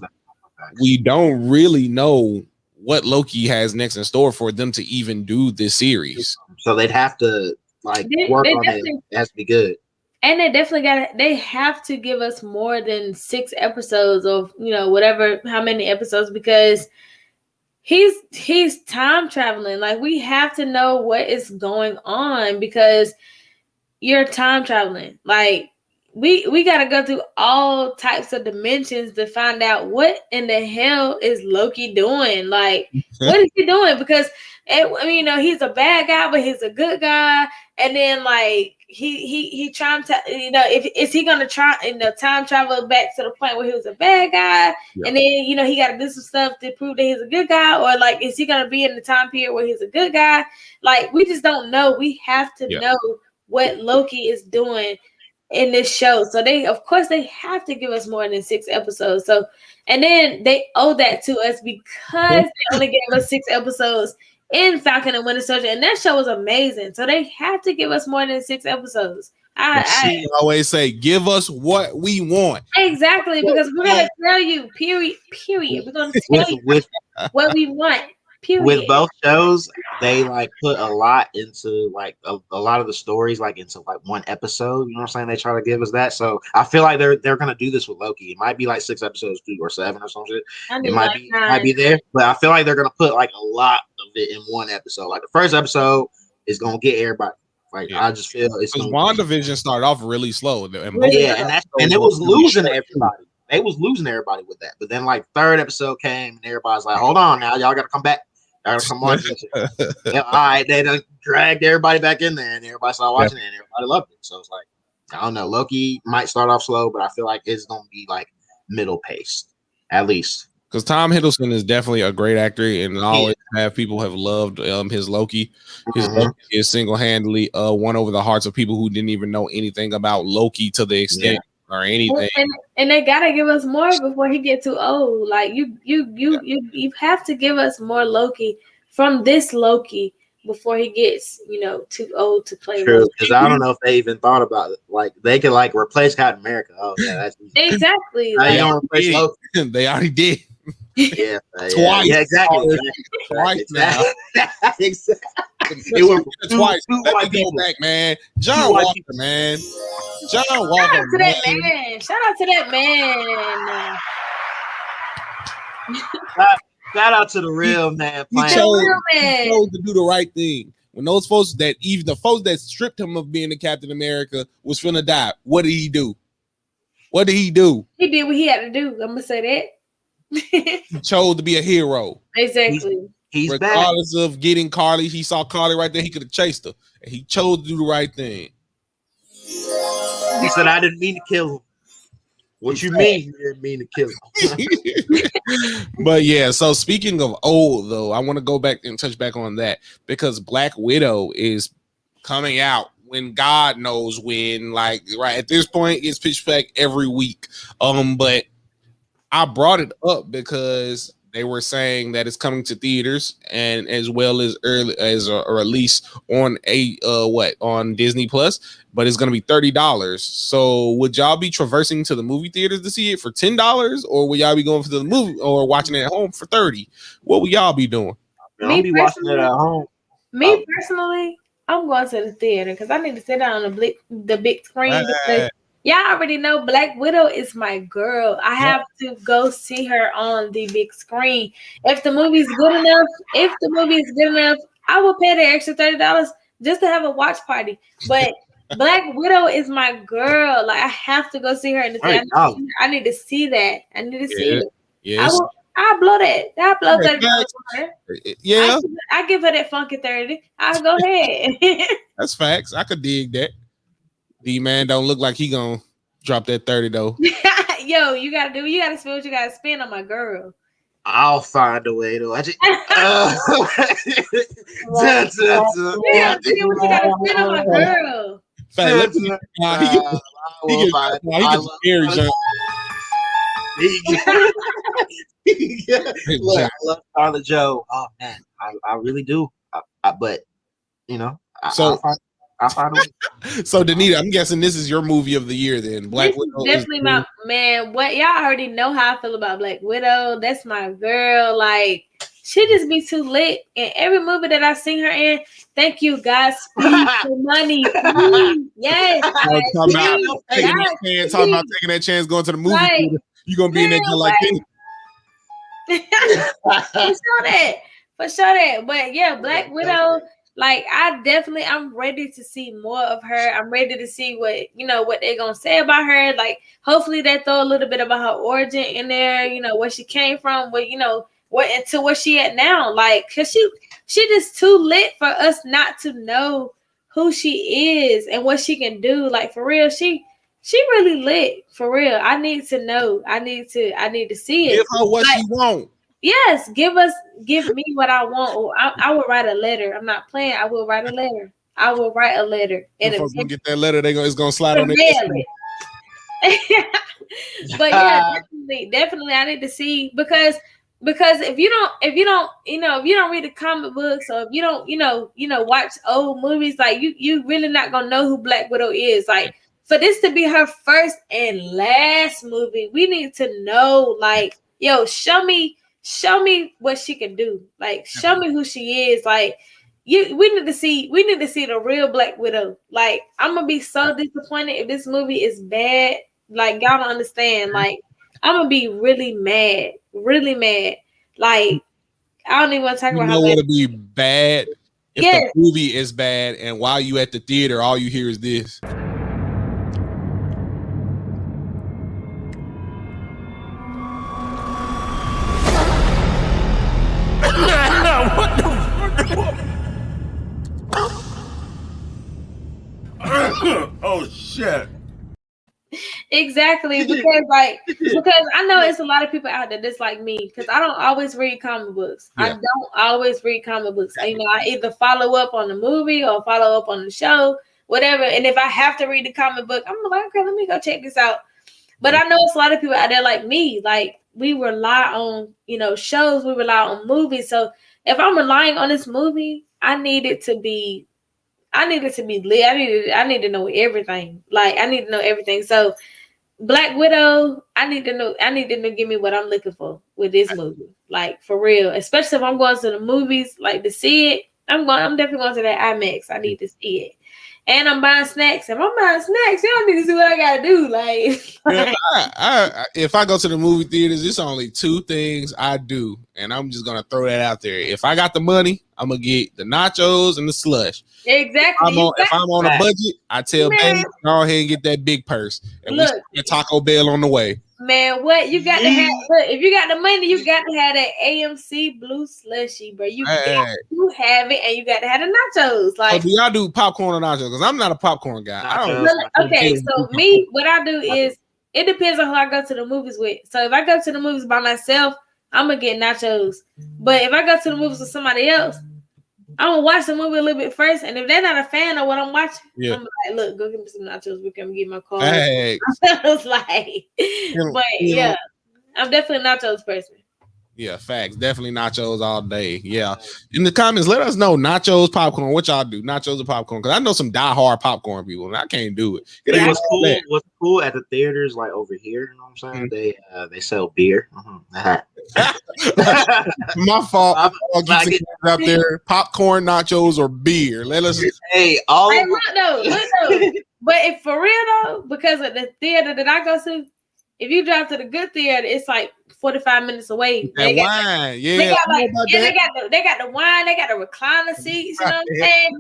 we don't really know what Loki has next in store for them to even do this series. So they'd have to work on it. It has to be good. And they definitely they have to give us more than 6 episodes of, whatever, how many episodes, because he's time traveling. Like we have to know what is going on because you're time traveling. Like we got to go through all types of dimensions to find out what in the hell is Loki doing. Like, what is he doing? Because, he's a bad guy, but he's a good guy. And then, like, he trying to, is he going to try, time travel back to the point where he was a bad guy? Yeah. And then, he got to do some stuff to prove that he's a good guy? Or, like, is he going to be in the time period where he's a good guy? Like, we just don't know. We have to know what Loki is doing in this show. So they have to give us more than 6 episodes. So, and then they owe that to us because they only gave us 6 episodes in Falcon and Winter Soldier, and that show was amazing. So they have to give us more than 6 episodes. I always say, give us what we want. Exactly, because we're gonna tell you, period. We're gonna tell you what we want. Period. With both shows, they like put a lot into like a lot of the stories like into like one episode. You know what I'm saying? They try to give us that. So I feel like they're gonna do this with Loki. It might be like 6 episodes, 2 or 7 or something. It might be there, but I feel like they're gonna put like a lot of it in one episode. Like the first episode is gonna get everybody. Like I just feel it's because gonna WandaVision started off really slow, and and it was losing everybody. They was losing everybody with that. But then like third episode came and everybody's like, hold on now, y'all gotta come back. Y'all gotta come watch this. Yeah, all right, they done dragged everybody back in there and everybody started watching it and everybody loved it. So it's like, I don't know, Loki might start off slow, but I feel like it's gonna be like middle paced, at least. Because Tom Hiddleston is definitely a great actor, and always people have loved his Loki. His Loki is single-handedly won over the hearts of people who didn't even know anything about Loki to the extent or anything. And they gotta give us more before he get too old. Like you have to give us more Loki from this Loki before he gets too old to play. True, because I don't know if they even thought about it. Like they could like replace Captain America. Oh yeah, that's exactly. They don't replace Loki. They already did. Yeah, twice. Yeah, exactly. Twice now. Exactly. It went twice. Let me go back, man. John Walker, man. John Walker. Shout out to that man. Shout out to that man. Shout out to the real man. He chose to do the right thing. When those folks that even the folks that stripped him of being the Captain America was finna die, what did he do? What did he do? He did what he had to do. I'm gonna say that. He chose to be a hero. Exactly. He's regardless of getting Carly. He saw Carly right there. He could have chased her. And he chose to do the right thing. He said, "I didn't mean to kill him." What you mean you didn't mean to kill him? But yeah, so speaking of old though, I want to go back and touch back on that because Black Widow is coming out when God knows when. Like right at this point, it's pitch back every week. But I brought it up because they were saying that it's coming to theaters and as well as early as a release on on Disney Plus, but it's going to be $30. So would y'all be traversing to the movie theaters to see it for $10, or will y'all be going for the movie or watching it at home for $30? What will y'all be doing? I'll be watching it at home. Me personally, I'm going to the theater because I need to sit down on the big screen. Y'all already know Black Widow is my girl. I have to go see her on the big screen. If the movie's good enough, I will pay the extra $30 just to have a watch party. But Black Widow is my girl. Like I have to go see her in the theater. I need to see that. I need to see it. Yes. I'll blow that. I'll blow that. Yeah. I give her that funky 30. I'll go ahead. That's facts. I could dig that. D-Man don't look like he gonna drop that 30 though. Yo, you gotta spend what you gotta spend on my girl. I'll find a way to. You gotta spend what you gotta spend on my girl. Fact, he Look, I love Scarlett Jo. Oh man, I really do. But I'll find a way. So Danita, I'm guessing this is your movie of the year then. Black Widow. Definitely my man. What y'all already know how I feel about Black Widow. That's my girl. Like she just be too lit in every movie that I've seen her in. Thank you, guys. For money. Yes. Talking about taking that chance going to the movie theater. You're gonna be in that like this. For sure that. But yeah, Black Widow. Like I'm ready to see more of her. I'm ready to see what they're gonna say about her. Like hopefully they throw a little bit about her origin in there, where she came from, where she at now. Like cause she just too lit for us not to know who she is and what she can do. Like for real, she really lit for real. I need to know. I need to see it. Give her what she want. Yes, give me what I want. Or I will write a letter. I'm not playing. I will write a letter. And if we get that letter, it's gonna slide on their But yeah, definitely, I need to see because if you don't read the comic books or if you don't watch old movies, like you really not gonna know who Black Widow is. Like for this to be her first and last movie, we need to know. Like, yo, show me show me what she can do. Like, show me who she is. Like, we need to see the real Black Widow. Like, I'm gonna be so disappointed if this movie is bad. Like, y'all don't understand. Like, I'm gonna be really mad. Like, I don't even want to talk about how bad. It be bad if the movie is bad, and while you at the theater, all you hear is this. What the oh shit. Exactly, because I know it's a lot of people out there that's like me, because I don't always read comic books. Yeah. I don't always read comic books. I either follow up on the movie or follow up on the show, whatever. And if I have to read the comic book, I'm like, okay, let me go check this out. But I know it's a lot of people out there like me. Like, we rely on, shows, we rely on movies. So if I'm relying on this movie, I need it to be lit. I need to know everything. Like, I need to know everything. So Black Widow, I need to know give me what I'm looking for with this movie. Like, for real. Especially if I'm going to the movies, like, to see it. I'm definitely going to that IMAX. I need to see it. And I'm buying snacks. If I'm buying snacks, y'all need to see what I gotta do. Like, if I go to the movie theaters, it's only two things I do, and I'm just gonna throw that out there. If I got the money, I'm gonna get the nachos and the slush. Exactly. If I'm on a budget, I tell baby, go ahead and get that big purse, and we get Taco Bell on the way. Man, what you got to have? Look, if you got the money, you got to have that AMC blue slushy, bro. You got to have it, and you got to have the nachos. Like, do y'all do popcorn or nachos? Because I'm not a popcorn guy. I don't. Okay, so me, what I do is it depends on who I go to the movies with. So if I go to the movies by myself, I'm gonna get nachos. But if I go to the movies with somebody else, I'm gonna watch the movie a little bit first, and if they're not a fan of what I'm watching, I'm like, look, go get me some nachos. We can get my car. I was like, but yeah, I'm definitely a nachos person. Yeah, facts. Definitely nachos all day. Yeah. In the comments, let us know nachos, popcorn. What y'all do? Nachos or popcorn? Because I know some diehard popcorn people, and I can't do it. What's cool at the theaters, like over here, you know what I'm saying? They sell beer. My fault. Out there, popcorn, nachos, or beer. Let us. Look though. But if for real though, because of the theater that I go to, if you drive to the good theater, it's like 45 minutes away. That wine, yeah. They got the wine. They got the recliner seats. You know what I'm saying?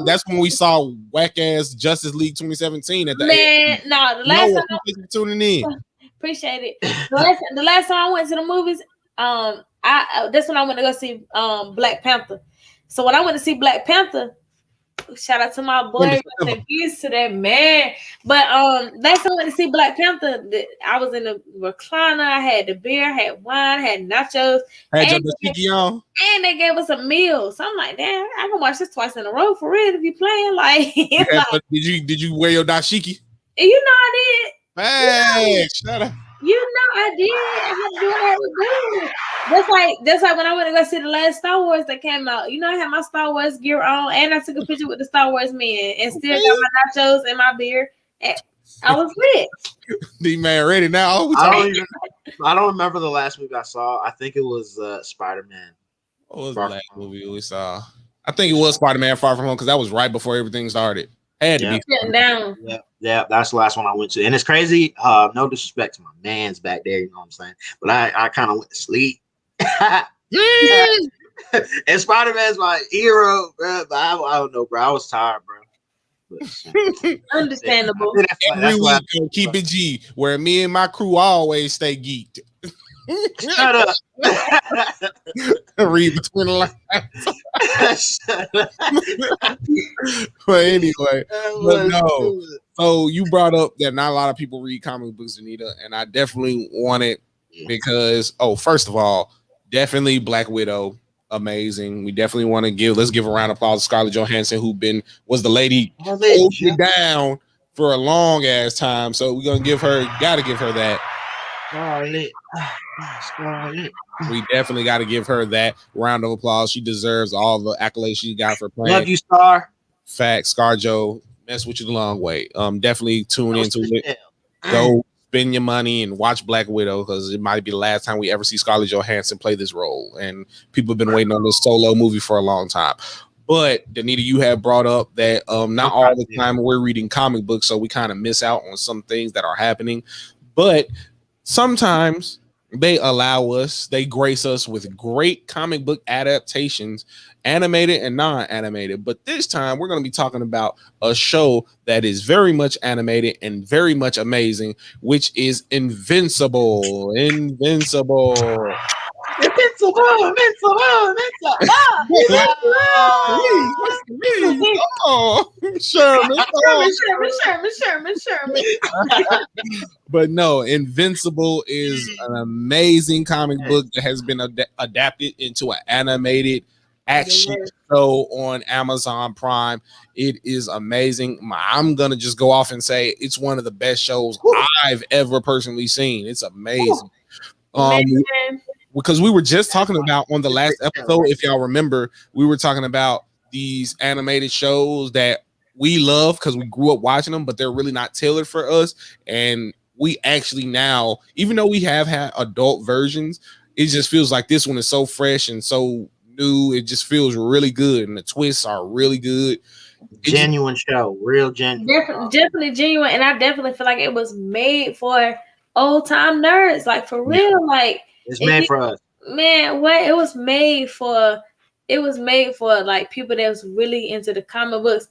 That's when we saw whack ass Justice League 2017 at the the last time tuning in. Appreciate it. The last time I went to the movies, that's when I went to go see Black Panther. So when I went to see Black Panther, shout out to my boy, used to that man. But last time I went to see Black Panther, I was in the recliner. I had the beer, I had wine, I had nachos, and they gave us a meal. So I'm like, damn, I can watch this twice in a row for real if you playing. Like, did you wear your dashiki? You know I did. Hey, shut up. You know I did. I had to do what I had to do. That's like when I went to go see the last Star Wars that came out. You know, I had my Star Wars gear on, and I took a picture with the Star Wars man, and still got my nachos and my beer. And I was lit. The man ready now. I don't remember the last movie I saw. I think it was Spider-Man. What was the last movie we saw? I think it was Spider-Man Far From Home, because that was right before everything started. Had to be sitting down. Yeah, that's the last one I went to. And it's crazy. No disrespect to my man's back there, you know what I'm saying? But I kind of went to sleep. And Spider-Man's my hero, bro. But I don't know, bro. I was tired, bro. Understandable. Every week, keep it G, where me and my crew always stay geeked. Shut up. Read between the lines. But anyway, no. So you brought up that not a lot of people read comic books, Anita, and I definitely want it because, first of all, definitely Black Widow, amazing. We definitely want to let's give a round of applause to Scarlett Johansson, who was the lady holding down for a long ass time. So we're gonna gotta give her that. Scarlett. We definitely got to give her that round of applause. She deserves all the accolades she got for playing. Love you, Star. Facts, ScarJo. Mess with you the long way. Definitely tune into it. Go spend your money and watch Black Widow because it might be the last time we ever see Scarlett Johansson play this role. And people have been waiting on this Solo movie for a long time. But Danita, you have brought up that not all the time we're reading comic books, so we kind of miss out on some things that are happening. But sometimes they they grace us with great comic book adaptations, animated and non-animated. But this time we're going to be talking about a show that is very much animated and very much amazing, which is Invincible. Oh, Sherman. But no, Invincible is an amazing comic book that has been adapted into an animated action show on Amazon Prime. It is amazing. I'm gonna just go off and say it's one of the best shows I've ever personally seen. It's amazing. Because we were just talking about on the last episode, if y'all remember, we were talking about these animated shows that we love because we grew up watching them, but they're really not tailored for us. And we actually now, even though we have had adult versions, it just feels like this one is so fresh and so new. It just feels really good, and the twists are really good. Genuine show, real genuine. Definitely genuine, and I definitely feel like it was made for old time nerds, like for real. Like it's made for us, man. What it was made for? It was made for like people that was really into the comic books.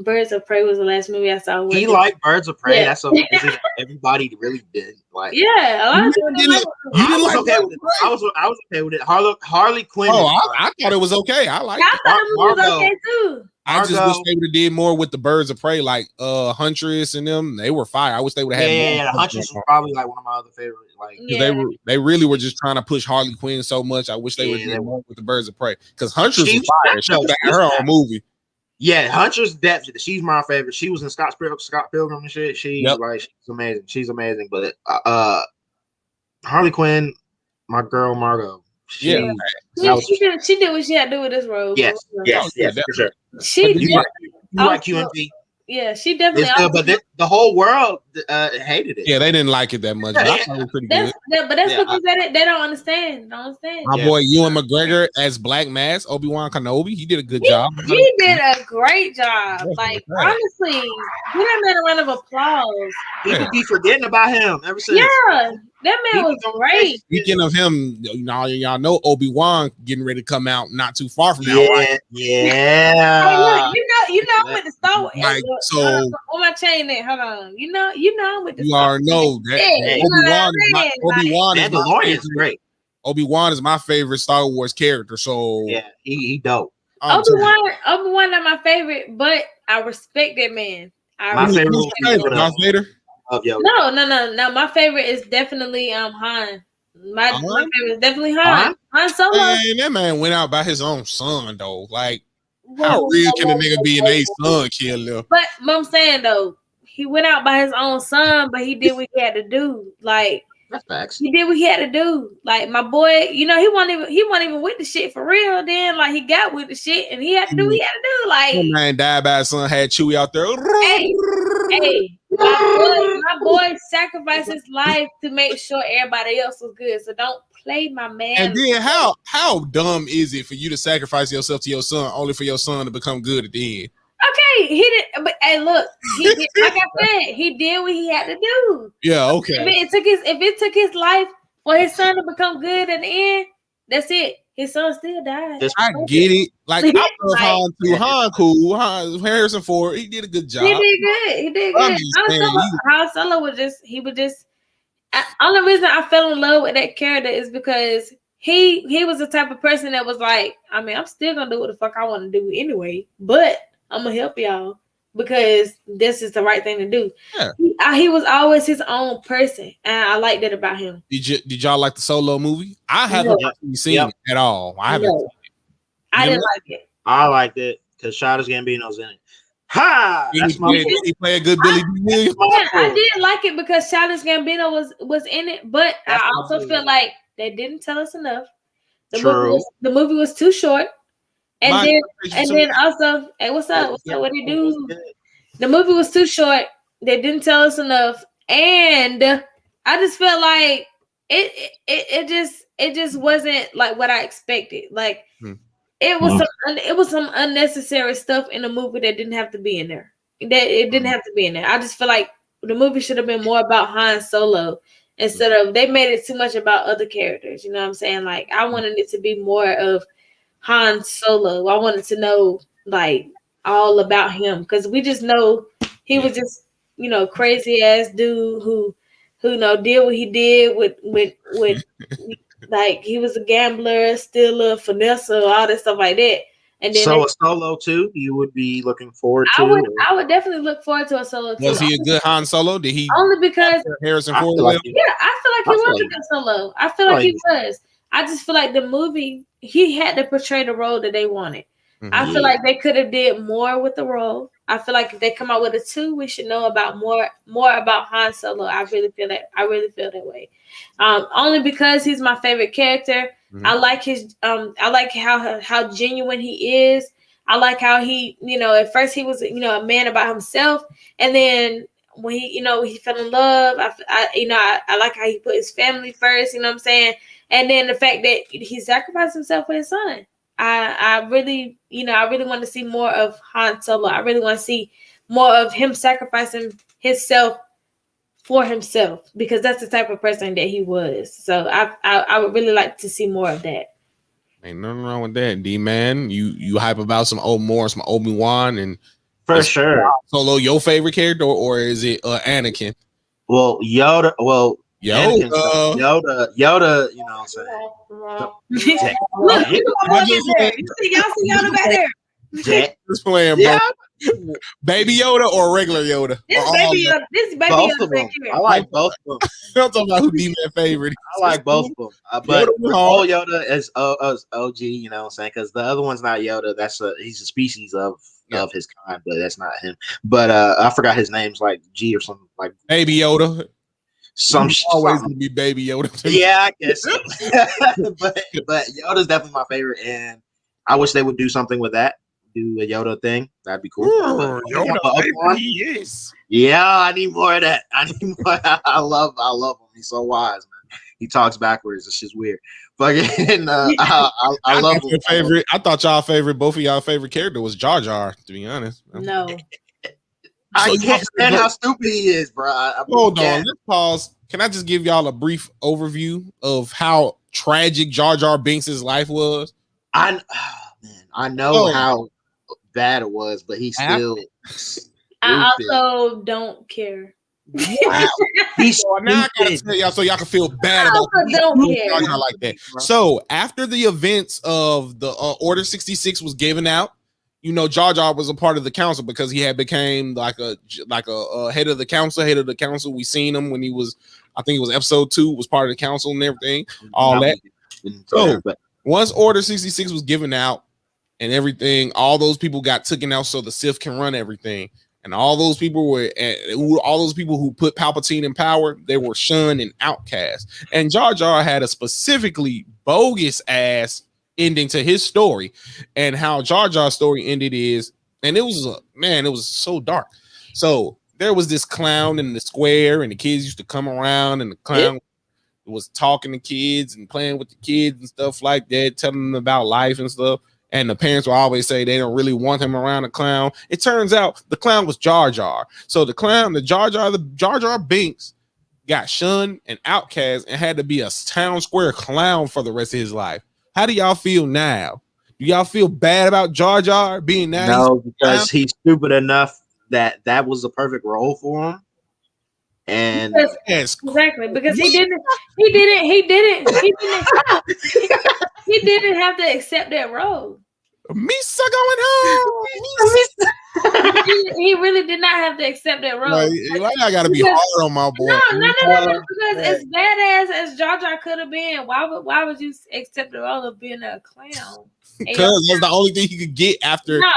Birds of Prey was the last movie I saw. He liked Birds of Prey. Yeah. That's something everybody really did. Like, yeah, a lot of people I was okay with it. I was okay with it. Harley Quinn. Oh, I thought it was okay. I liked it. I thought it was okay too. I just wish they would have did more with the Birds of Prey, like Huntress and them. They were fire. I wish they would have had more. Yeah, Huntress was probably like one of my other favorites. Like, they really were just trying to push Harley Quinn so much. I wish they would have did more with the Birds of Prey because Huntress was fire. She had her own movie. Yeah, Huntress depth. She's my favorite. She was in Scott Pilgrim and shit. She's amazing. She's amazing. But Harley Quinn, my girl Margot. She did what she had to do with this role. Yes, for sure. She like QMP. Yeah, she definitely. But the whole world hated it. Yeah, they didn't like it that much. But I thought it was pretty good. But that's because they don't understand. My boy Ewan McGregor as Black Mask, Obi-Wan Kenobi, he did a good job. He did a great job. Like, honestly, give that man a round of applause. People be forgetting about him ever since. Yeah, that man was great. Speaking of him, y'all know Obi-Wan getting ready to come out not too far from now. Right? Yeah. Hey, look, you know, I'm with the Star Wars. Like, so on my chain there. Hold on. You know, I'm with the Star Wars. You already know that Obi-Wan is Mandalorian's great. Obi-Wan is my favorite Star Wars character. So yeah, he dope. Obi-Wan not my favorite, but I respect that man. My favorite. Darth Vader. No. My favorite is definitely Han. My favorite is definitely Han. Han Solo. Man, that man went out by his own son though. Like, how real can a nigga be an A son killer? But I'm saying though, he went out by his own son, but he did what he had to do. Like, that's facts. He did what he had to do. Like, my boy, he wasn't even with the shit for real. Then like he got with the shit and he had to do what he had to do. Like, that man died by his son, had Chewie out there. Hey, my boy sacrificed his life to make sure everybody else was good. So don't play my man. And then how dumb is it for you to sacrifice yourself to your son only for your son to become good at the end? Okay, he did, but hey, look, he did, like I said, he did what he had to do. Yeah, okay. If it took his life for his son to become good at the end, that's it. His son still died. I get it. Like, I love Han too. Han cool. Harrison Ford, he did a good job. He did good. Han Solo was just. Only reason I fell in love with that character is because he was the type of person that was like, I mean, I'm still gonna do what the fuck I want to do anyway, but I'm gonna help y'all because this is the right thing to do. Yeah. He was always his own person, and I like that about him. Did y'all like the Solo movie? I haven't seen it at all. I haven't. I didn't like it. I liked it because Childish Gambino's in it. Ha! That's he play a good Billy D. I did like it because Childish Gambino was in it, but I also feel like they didn't tell us enough. The movie was too short. And then also, hey, what's up? What they do? The movie was too short. They didn't tell us enough, and I just felt like it just wasn't like what I expected. Like it was some unnecessary stuff in the movie that didn't have to be in there. That it didn't have to be in there. I just feel like the movie should have been more about Han Solo instead of they made it too much about other characters. You know what I'm saying? Like I wanted it to be more of Han Solo. I wanted to know like all about him because we just know he was just crazy ass dude who did what he did with like he was a gambler, stealer, finesse, all that stuff like that. And then so a Solo too, you would be looking forward to. I would definitely look forward to a Solo. Was he a good Han Solo? Did he only because Harrison Ford? I feel like he was a good Solo. I feel like he was. I just feel like the movie he had to portray the role that they wanted. I feel like they could have did more with the role. I feel like if they come out with a 2, we should know about more about Han Solo. I really feel that way. Only because he's my favorite character. I like his I like how genuine he is. I like how he, at first he was, a man about himself, and then when he fell in love, I like how he put his family first. You know what I'm saying? And then the fact that he sacrificed himself for his son. I really want to see more of Han Solo. I really want to see more of him sacrificing himself for himself because that's the type of person that he was. So I would really like to see more of that. Ain't nothing wrong with that, D-Man. You hype about some some Obi-Wan and for sure. Solo your favorite character or is it Anakin? Well, Yoda. Well, Yoda. Yoda. You know what I'm saying? Look, y'all see Yoda back there. Just playing, bro. Baby Yoda or regular Yoda? This is Baby both Yoda. Of them. I like both of them. I'm talking about who D-Man favorite. I like both of them. But old Yoda is OG, you know what I'm saying? Because the other one's not Yoda. He's a species of his kind, but that's not him. But I forgot his name's like G or something like Baby Yoda. Always gonna be Baby Yoda. Yeah, I guess so. but Yoda's definitely my favorite, and I wish they would do something with that. Do a Yoda thing. That'd be cool. Yoda, he is. Yeah, I need more of that. I need more. I love him. He's so wise, man. He talks backwards. It's just weird. Fucking, I love him. Favorite. I thought both of y'all favorite character was Jar Jar. To be honest, no. I can't stand how stupid he is, bro. Hold on, let's pause. Can I just give y'all a brief overview of how tragic Jar Jar Binks' life was? I know how bad it was, but he still. I also don't care. Wow. Now I gotta tell y'all so y'all can feel bad about Jar Jar like that. So after the events of the Order 66 was given out. Jar Jar was a part of the council because he had became like a head of the council. We seen him when he was, I think it was episode 2, was part of the council and everything. All that. So once Order 66 was given out and everything, all those people got taken out so the Sith can run everything. And all those people who put Palpatine in power, they were shunned and outcast. And Jar Jar had a specifically bogus ass ending to his story, and how Jar Jar's story ended is, and it was so dark. So there was this clown in the square, and the kids used to come around, and the clown was talking to kids and playing with the kids and stuff like that, telling them about life and stuff. And the parents will always say they don't really want him around the clown. It turns out the clown was Jar Jar. So the Jar Jar Binks got shunned and outcast and had to be a town square clown for the rest of his life. How do y'all feel now? Do y'all feel bad about Jar Jar being now? No, because he's stupid enough that was the perfect role for him. And exactly because he didn't have to accept that role. Misa going home. He really did not have to accept that role. Like I gotta be hard on my boy. No. Because as badass as Jar Jar could have been, why would you accept the role of being a clown? Because that's the only thing you could get after no.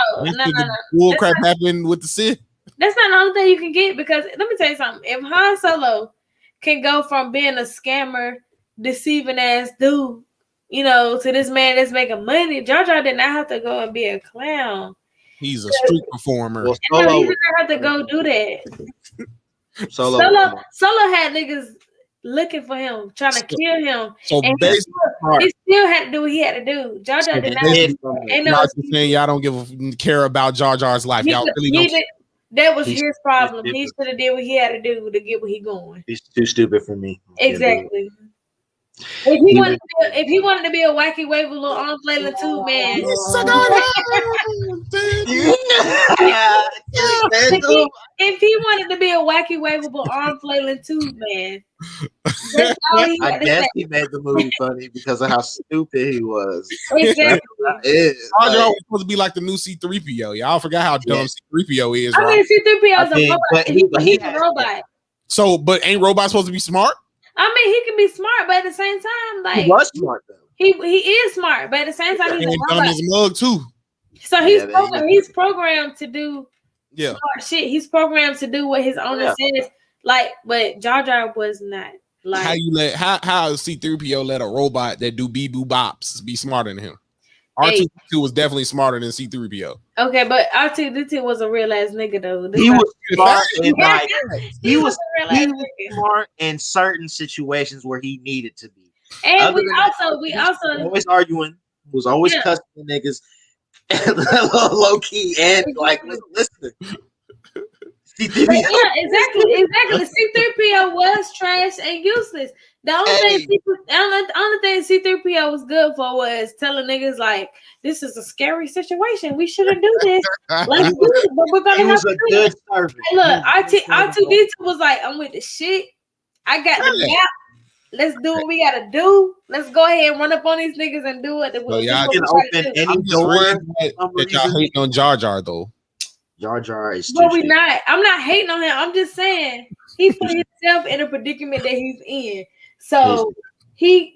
Bull crap happened with the Sith. That's not the only thing you can get because let me tell you something. If Han Solo can go from being a scammer, deceiving ass dude, to this man that's making money, Jar Jar did not have to go and be a clown. He's a street performer. Well, he did not have to go do that. Solo. Solo had niggas looking for him, trying to kill him. So And basically, he still had to do what he had to do. Jar Jar did not. Basically, No, saying y'all don't care about Jar Jar's life. Y'all really don't. That was his problem. He should have did what he had to do to get where he going. He's too stupid for me. Exactly. If he wanted to be a wacky wave little arm flailing too, man. If he wanted to be a wacky waveable arm flailing too, man. That's all he had I to guess say. he made the movie funny because of how stupid he was. Exactly. Jar Jar was supposed to be like the new C-3PO. Y'all forgot how dumb C-3PO is, I right? mean, C-3PO is a robot. but He's a robot. So, but ain't robots supposed to be smart? I mean, he can be smart, but at the same time, like He was smart though. he is smart, but at the same time, he's And a dumb robot. as a mug too. So he's programmed to do Yeah. smart shit. He's programmed to do what his owner says. Like, but Jar Jar was not. Like, How C-3PO let a robot that do bee boo bops be smarter than him? R2-D2 was definitely smarter than C-3PO. Okay, but R2-D2 was a real ass nigga though. He was smart in like he was smart in certain situations where he needed to be. And we was always arguing, was always cussing niggas low key and like listening. Yeah, exactly. C-3PO was trash and useless. The only thing C-3PO was good for was telling niggas like, "This is a scary situation. We shouldn't do this. Let's do it, but we're gonna have to do it." Servant. Hey, look, R2-D2 was like, "I'm with the shit. I got the map. Let's do what we gotta do. Let's go ahead and run up on these niggas and do it." So y'all can open any door. That y'all hating on Jar Jar though. Jar Jar is. But we not. I'm not hating on him. I'm just saying he put himself in a predicament that he's in. So he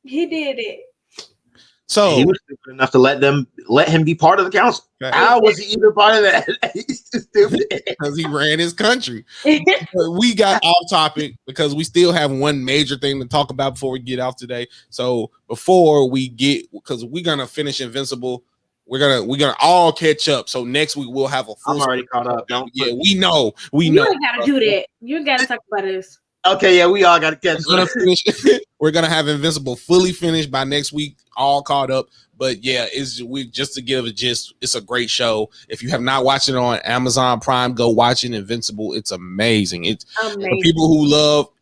did it. So he was stupid enough to let him be part of the council. Okay. How was he even part of that? He's stupid because he ran his country. We got off topic because we still have one major thing to talk about before we get off today. So before we get, because we're gonna finish Invincible. We're gonna all catch up. So next week we'll have a full. I'm already caught up. We know. You gotta do that. You gotta talk about this. Okay, yeah, we all gotta catch up. We're gonna have Invincible fully finished by next week, all caught up. But yeah, just to give a gist. It's a great show. If you have not watched it on Amazon Prime, go watch it. Invincible. It's amazing. It's amazing.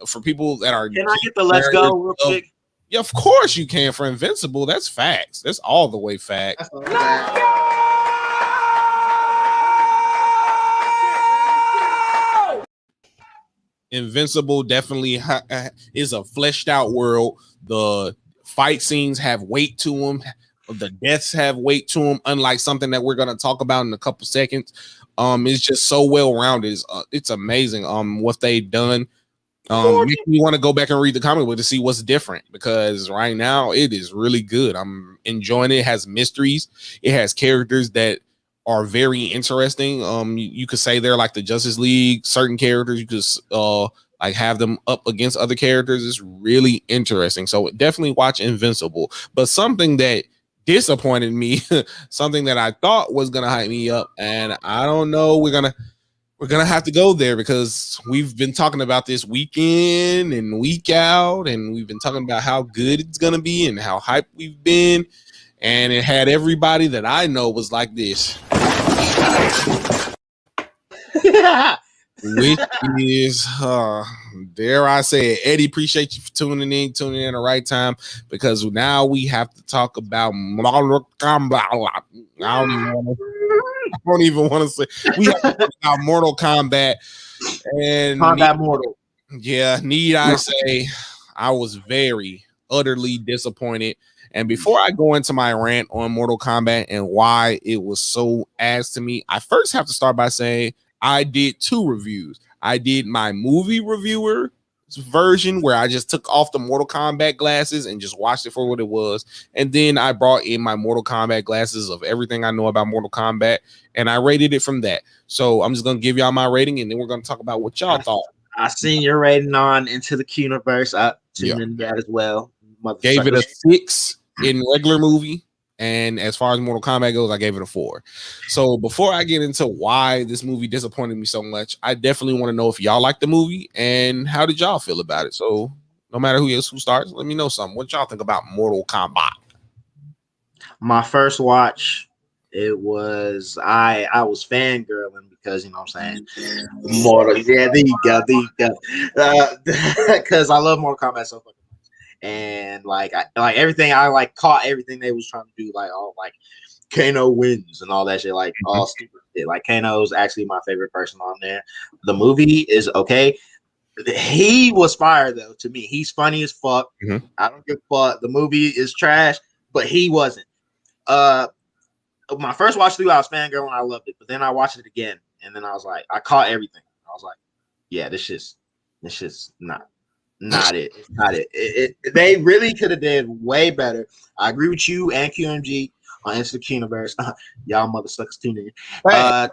For people that are. Can I get the let's go real quick? Yeah, of course you can for Invincible. That's facts. That's all the way facts. Invincible definitely is a fleshed out world. The fight scenes have weight to them. The deaths have weight to them. Unlike something that we're going to talk about in a couple seconds. It's just so well rounded. It's amazing. What they've done. Makes me want to go back and read the comic book to see what's different, because right now it is really good. I'm enjoying it. It has mysteries. It has characters that are very interesting. You could say they're like the Justice League. Certain characters you could like have them up against other characters. It's really interesting. So definitely watch Invincible. But something that disappointed me, something that I thought was gonna hype me up, and I don't know. We're gonna have to go there because we've been talking about this week in and week out, and we've been talking about how good it's gonna be and how hyped we've been, and it had everybody that I know was like this. Which is, dare I say it, Eddie, appreciate you for tuning in at the right time, because now we have to talk about Mortal Kombat. I don't even want to say. We have to talk about Mortal Kombat. And Combat Mortal. Yeah, need I say, I was very, utterly disappointed. And before I go into my rant on Mortal Kombat and why it was so ass to me, I first have to start by saying I did 2 reviews. I did my movie reviewer version where I just took off the Mortal Kombat glasses and just watched it for what it was. And then I brought in my Mortal Kombat glasses of everything I know about Mortal Kombat, and I rated it from that. So I'm just going to give y'all my rating, and then we're going to talk about what y'all thought. I seen your rating on Into the Universe. I tuned in that as well. Gave it a 6 in regular movie And as far as Mortal Kombat goes, I gave it a 4. So before I get into why this movie disappointed me so much, I definitely want to know if y'all like the movie and how did y'all feel about it. So no matter who starts, let me know something. What y'all think about Mortal Kombat? My first watch, it was I was fangirling because, you know what I'm saying, Mortal. Yeah, there you go. Because I love Mortal Kombat so fucking much, and like everything, I caught everything they was trying to do, like all like Kano wins and all that shit, like all stupid shit. Like Kano's actually my favorite person on there. The movie is okay. He was fire though to me. He's funny as fuck. Mm-hmm. I don't give a fuck. The movie is trash, but he wasn't. My first watch through, I was fangirl and I loved it. But then I watched it again, and then I was like, I caught everything. I was like, yeah, this shit's not it. It's not it. They really could have did way better. I agree with you and QMG on Into the Kinoverse. Y'all mother suckers tune in. That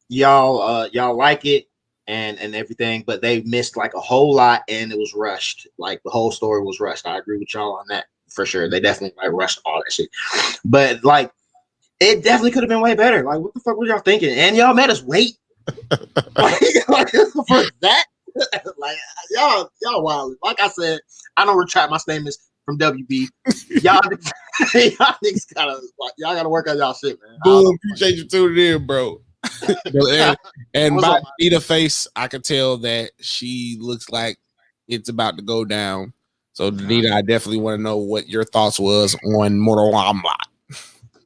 y'all like it and everything, but they missed like a whole lot and it was rushed. Like the whole story was rushed. I agree with y'all on that. For sure, they definitely like rushed all that shit, but like it definitely could have been way better. Like, what the fuck were y'all thinking? And y'all made us wait like for that. Like y'all wild. Like I said, I don't retract my statements from WB. Y'all niggas gotta work on y'all shit, man. Boom, appreciate you tuning in, bro. and by Nita face, I could tell that she looks like it's about to go down. So, Danita, I definitely want to know what your thoughts was on Mortal Kombat.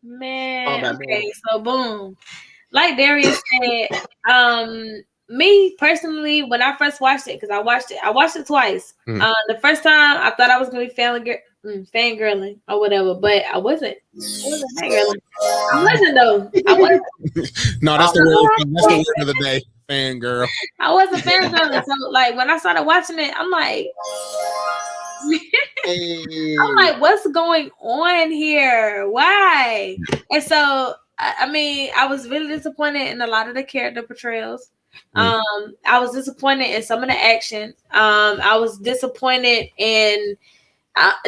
Man, okay, so boom. Like Darius said, me personally, when I first watched it, because I watched it twice. Mm-hmm. The first time I thought I was gonna be fangirling or whatever, but I wasn't. Fangirling. I wasn't though. I wasn't. No, that's the word of the day. Fangirl. I wasn't fangirling. So like when I started watching it, I'm like, I'm like, what's going on here? Why? And so I mean, I was really disappointed in a lot of the character portrayals. I was disappointed in some of the action. I was disappointed in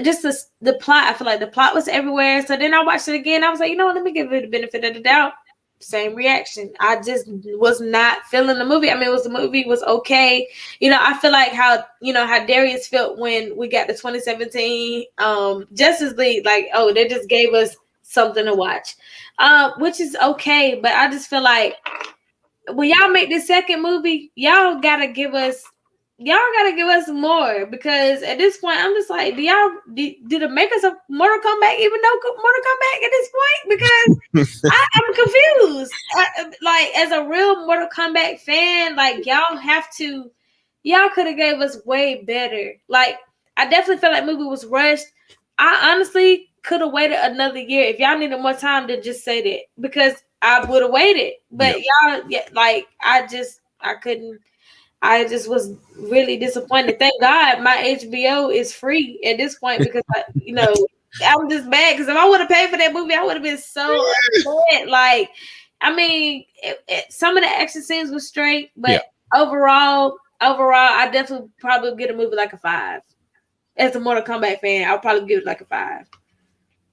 just the plot. I feel like the plot was everywhere. So then I watched it again. I was like, you know what? Let me give it the benefit of the doubt. Same reaction. I just was not feeling the movie. I mean, the movie was okay. You know, I feel like how Darius felt when we got the 2017 Justice League. Like, oh, they just gave us something to watch, which is okay. But I just feel like when y'all make this second movie, y'all gotta give us more, because at this point I'm just like, do the makers of Mortal Kombat even know Mortal Kombat at this point? Because I'm confused. Like, as a real Mortal Kombat fan, like y'all could have gave us way better. Like, I definitely feel like the movie was rushed. I honestly could have waited another year. If y'all needed more time, to just say that, because I would have waited. But y'all, like, I couldn't. I just was really disappointed. Thank God my HBO is free at this point, because I'm just mad, because if I would have paid for that movie, I would have been so upset. Like, I mean, some of the action scenes were straight, but overall, I definitely probably give a movie like a 5. As a Mortal Kombat fan, I'll probably give it like a 5.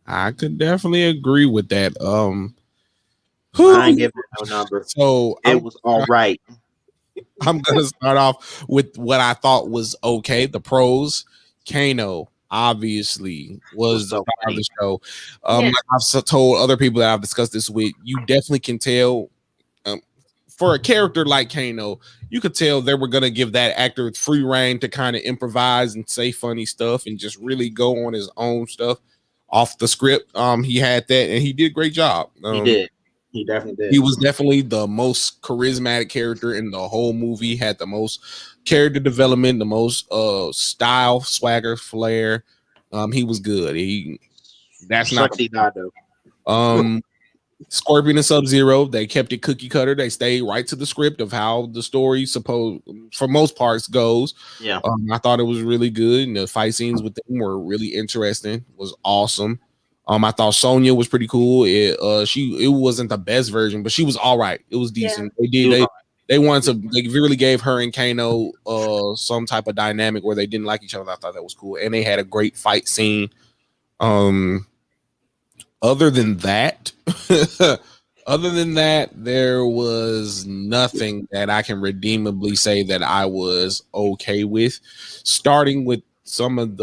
I could definitely agree with that. I ain't giving it no number. So it was all right. I'm gonna start off with what I thought was okay. The pros. Kano obviously was the part of the show. Like I've told other people that I've discussed this with, you definitely can tell for a character like Kano, you could tell they were gonna give that actor free reign to kind of improvise and say funny stuff and just really go on his own stuff off the script. He had that and he did a great job. He did. He definitely did. He was definitely the most charismatic character in the whole movie. Had the most character development, the most style, swagger, flair. He was good. That's not Scorpion and Sub-Zero. They kept it cookie cutter. They stayed right to the script of how the story for most parts goes. Yeah. I thought it was really good, and the fight scenes with them were really interesting. It was awesome. I thought Sonya was pretty cool. It wasn't the best version, but she was all right. It was decent. Yeah. They really gave her and Kano some type of dynamic where they didn't like each other. I thought that was cool. And they had a great fight scene. Other than that, there was nothing that I can redeemably say that I was okay with. Starting with some of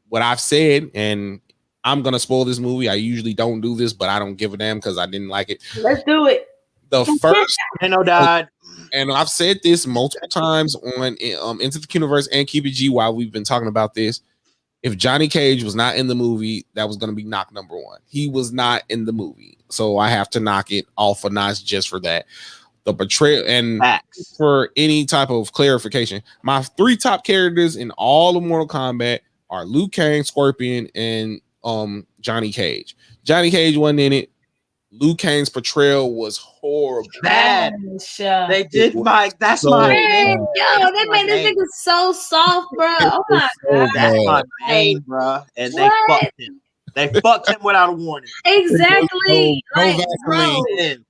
what I've said, and I'm gonna spoil this movie. I usually don't do this, but I don't give a damn because I didn't like it. Let's do it. The first, Nano died. and I've said this multiple times on Into the Universe and Keep It G while we've been talking about this. If Johnny Cage was not in the movie, that was going to be knock number one. He was not in the movie, so I have to knock it off a notch just for that. The betrayal, and Facts. for any type of clarification, my 3 top characters in all of Mortal Kombat are Liu Kang, Scorpion, and Johnny Cage. Johnny Cage wasn't in it. Liu Kang's portrayal was horrible. Bad. Gosh. They did Mike. That's So my Man, name. yo, they made this nigga so soft, bro. Oh my god. That's my name, bro. And they What? fucked him. They fucked him without a warning. Exactly. No Like, Vaseline. bro, And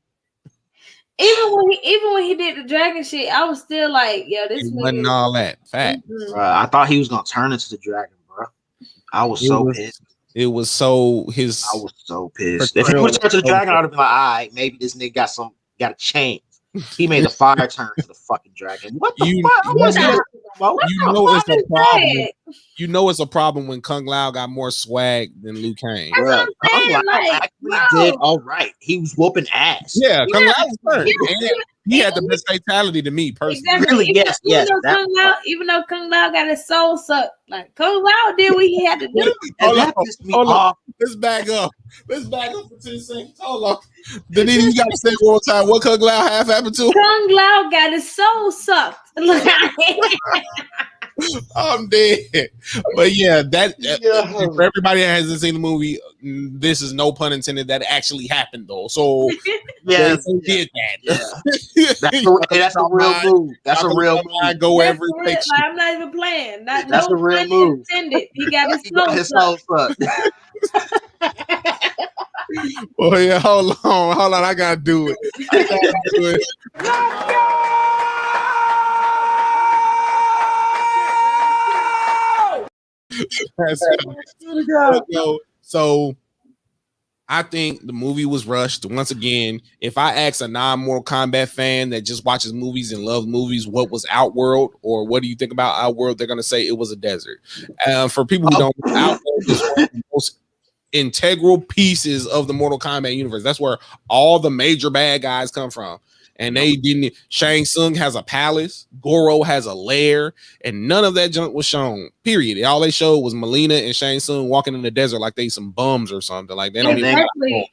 even when he did the dragon shit, I was still like, yo, this It wasn't nigga. all that fact. Mhm. I thought he was gonna turn into the dragon, bro. I was It so was- pissed. It was so his. I was so pissed. If he would have turned to the dragon, I'd have been like, all right, maybe this nigga got a chance. He made the fire turn to the fucking dragon. What the You- fuck? I you wasn't know- here, bro. What you the know fuck? it's a I'm problem. saying. You know it's a problem when Kung Lao got more swag than Liu Kang. That's what I'm Bruh, saying, Kung Lao like, actually bro. did all right. He was whooping ass. Yeah, Kung Yeah. Lao was turned. And he had the best fatality to me personally. Exactly. Really, yes, yes, that Even though Kung Lao got his soul sucked, like Kung Lao did what he had to do. And Hold that on, pissed me hold on. off. Let's back up. Let's back up for 10 seconds. Hold on. Danita, you got to say one more time. What Kung Lao have happened to him? Kung Lao got his soul sucked. Like, I'm dead. But yeah, Yeah. for everybody that hasn't seen the movie, this is no pun intended. That actually happened though. So Yeah, they did that. that's a real move. That's a real I move. go that's every real, take like, I'm not even playing. Not That's no a real pun move. intended. He got his He got soul his sucked. soul sucked. Oh yeah, hold on. I gotta do it. I gotta do it. So I think the movie was rushed. Once again, if I ask a non-Mortal Kombat fan that just watches movies and loves movies, what was Outworld or what do you think about Outworld? They're gonna say it was a desert. For people who don't know, Outworld is one of the most integral pieces of the Mortal Kombat universe. That's where all the major bad guys come from. And they didn't. Shang Tsung has a palace, Goro has a lair, and none of that junk was shown. Period. All they showed was Melina and Shang Tsung walking in the desert like they some bums or something. Like they don't even. Exactly.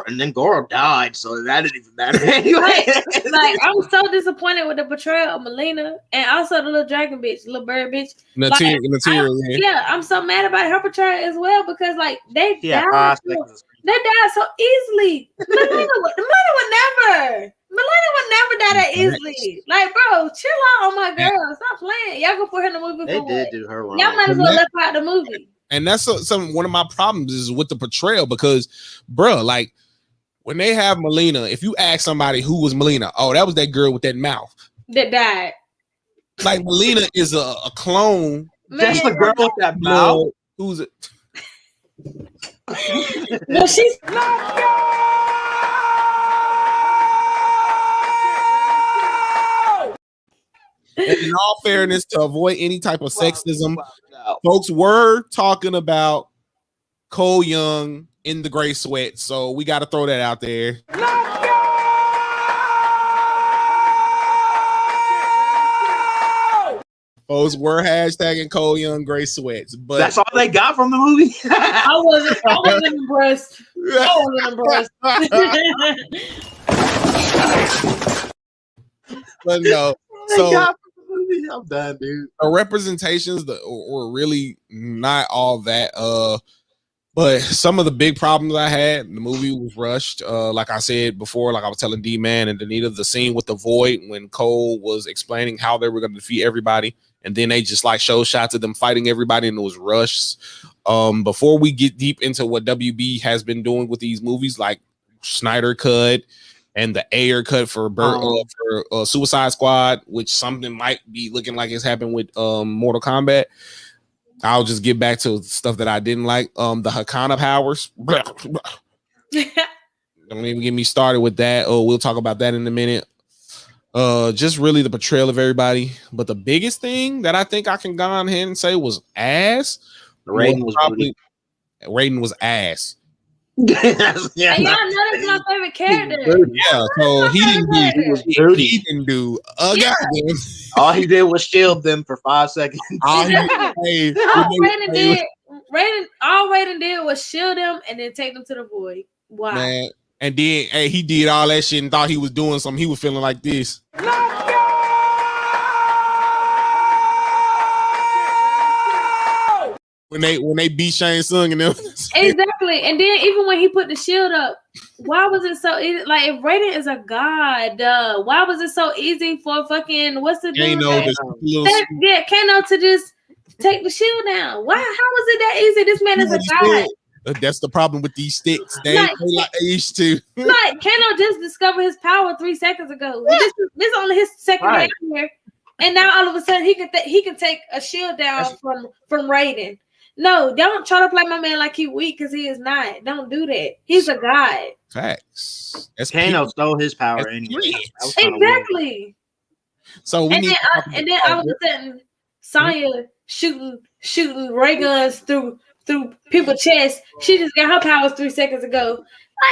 And then Goro died, so that didn't even matter anyway. Like I'm so disappointed with the portrayal of Melina and also the little dragon bitch, little bird bitch. Material. Yeah, I'm so mad about her portrayal as well because like they Yeah, died. They died so easily. Melina would never. Melina would never die that easily. Like, bro, chill out on my girl. Stop playing. Y'all gonna put her in the movie They for did what? do her wrong. Y'all might as well left her out the movie. And that's one of my problems is with the portrayal because, bro, like when they have Melina, if you ask somebody who was Melina, oh, that was that girl with that mouth. That died. Like Melina is a clone. Just Man, the girl with that mouth. Who's it? no, she's And in all fairness, to avoid any type of sexism, folks were talking about Cole Young in the gray sweat, so we got to throw that out there. Folks were hashtagging Cole Young gray sweats, but That's all they got from the movie. I wasn't impressed. I wasn't impressed. but no. They So got from the movie. I'm done, dude. the representations were really not all that. But some of the big problems I had, the movie was rushed. Like I said before, like I was telling D-Man and Danita, the scene with the Void when Cole was explaining how they were going to defeat everybody. And then they just like show shots of them fighting everybody and it was rushed. Before we get deep into what WB has been doing with these movies, like Snyder Cut and the Ayer cut for Suicide Squad, which something might be looking like it's happened with Mortal Kombat. I'll just get back to stuff that I didn't like. The Hakana powers. Don't even get me started with that. Oh, we'll talk about that in a minute. Just really the portrayal of everybody. But the biggest thing that I think I can go on ahead and say was ass. Raiden was Raiden was ass. yeah, and y'all know that's my favorite character. Yeah, so he didn't do a goddamn. All he did was shield them for 5 seconds. All Raiden did was shield them and then take them to the void. Wow. Man. And then he did all that shit and thought he was doing something. He was feeling like this. When they beat Shang Tsung and them. Exactly. And then even when he put the shield up, why was it so easy? Like, if Raiden is a god, why was it so easy for fucking what's the dude? Kano to just take the shield down. Why? How was it that easy? This man is a god. That's the problem with these sticks. They ain't like they used to. Like, Kano just discovered his power 3 seconds ago. This is only his second game here, and now all of a sudden he can take a shield down from Raiden. No, don't try to play my man like he weak because he is not. Don't do that. He's a god. Facts. Kano stole his power anyway. Exactly. So and then all of a sudden, Sonya shooting ray guns through people's chests. She just got her powers 3 seconds ago.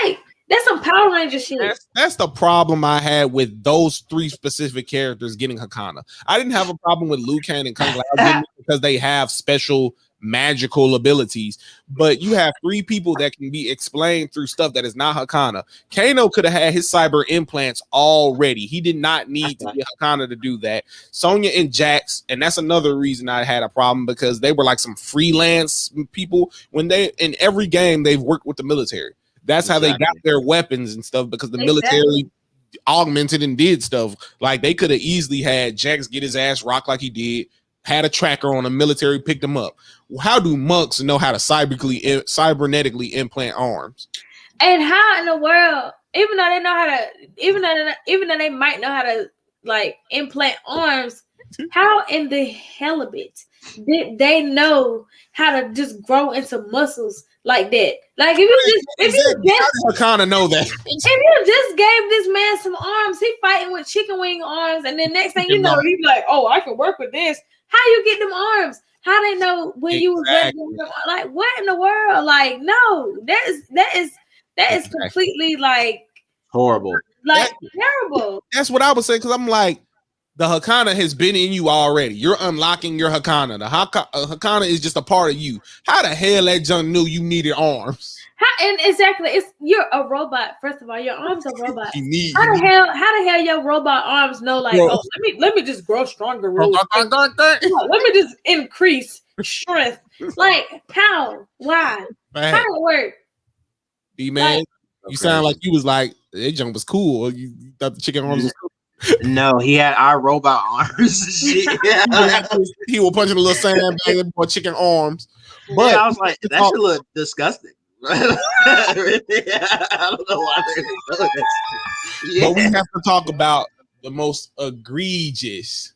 Like, that's some Power Ranger shit. That's the problem I had with those 3 specific characters getting Hakana. I didn't have a problem with Liu Kang and Kung Lao because they have special magical abilities, but you have 3 people that can be explained through stuff that is not Hakana. Kano could have had his cyber implants already. He did not need to get Hakana to do that. Sonya and Jax, and that's another reason I had a problem because they were like some freelance people. When they in every game they've worked with the military. That's how they got their weapons and stuff because the military augmented and did stuff. Like they could have easily had Jax get his ass rocked like he did. Had a tracker on the military, picked him up. How do monks know how to cybernetically implant arms? And how in the world, even though they might know how to like implant arms, how in the hell of it did they know how to just grow into muscles like that? Like if you kind of know that. If you just gave this man some arms, he fighting with chicken wing arms, and then next thing you know, he's like, "Oh, I can work with this." How you get them arms? How they know when you was ready? Like, what in the world? Like, no, that is completely like horrible. Like terrible. That's what I was saying because I'm like, the Hakana has been in you already. You're unlocking your Hakana. The Hakana is just a part of you. How the hell that junk knew you needed arms? And exactly, you're a robot. First of all, your arms are robots. How the hell your robot arms know? Like, let me just grow stronger. Let me just increase strength. Like, how? Why? Man. How did it work? Man, like, you sound like you was like that junk was cool. You thought the chicken arms was cool. No, he had our robot arms. He was punching a little sandbag or chicken arms. But I was like, that should look disgusting. I don't know why they're doing this. Yeah. But we have to talk about the most egregious,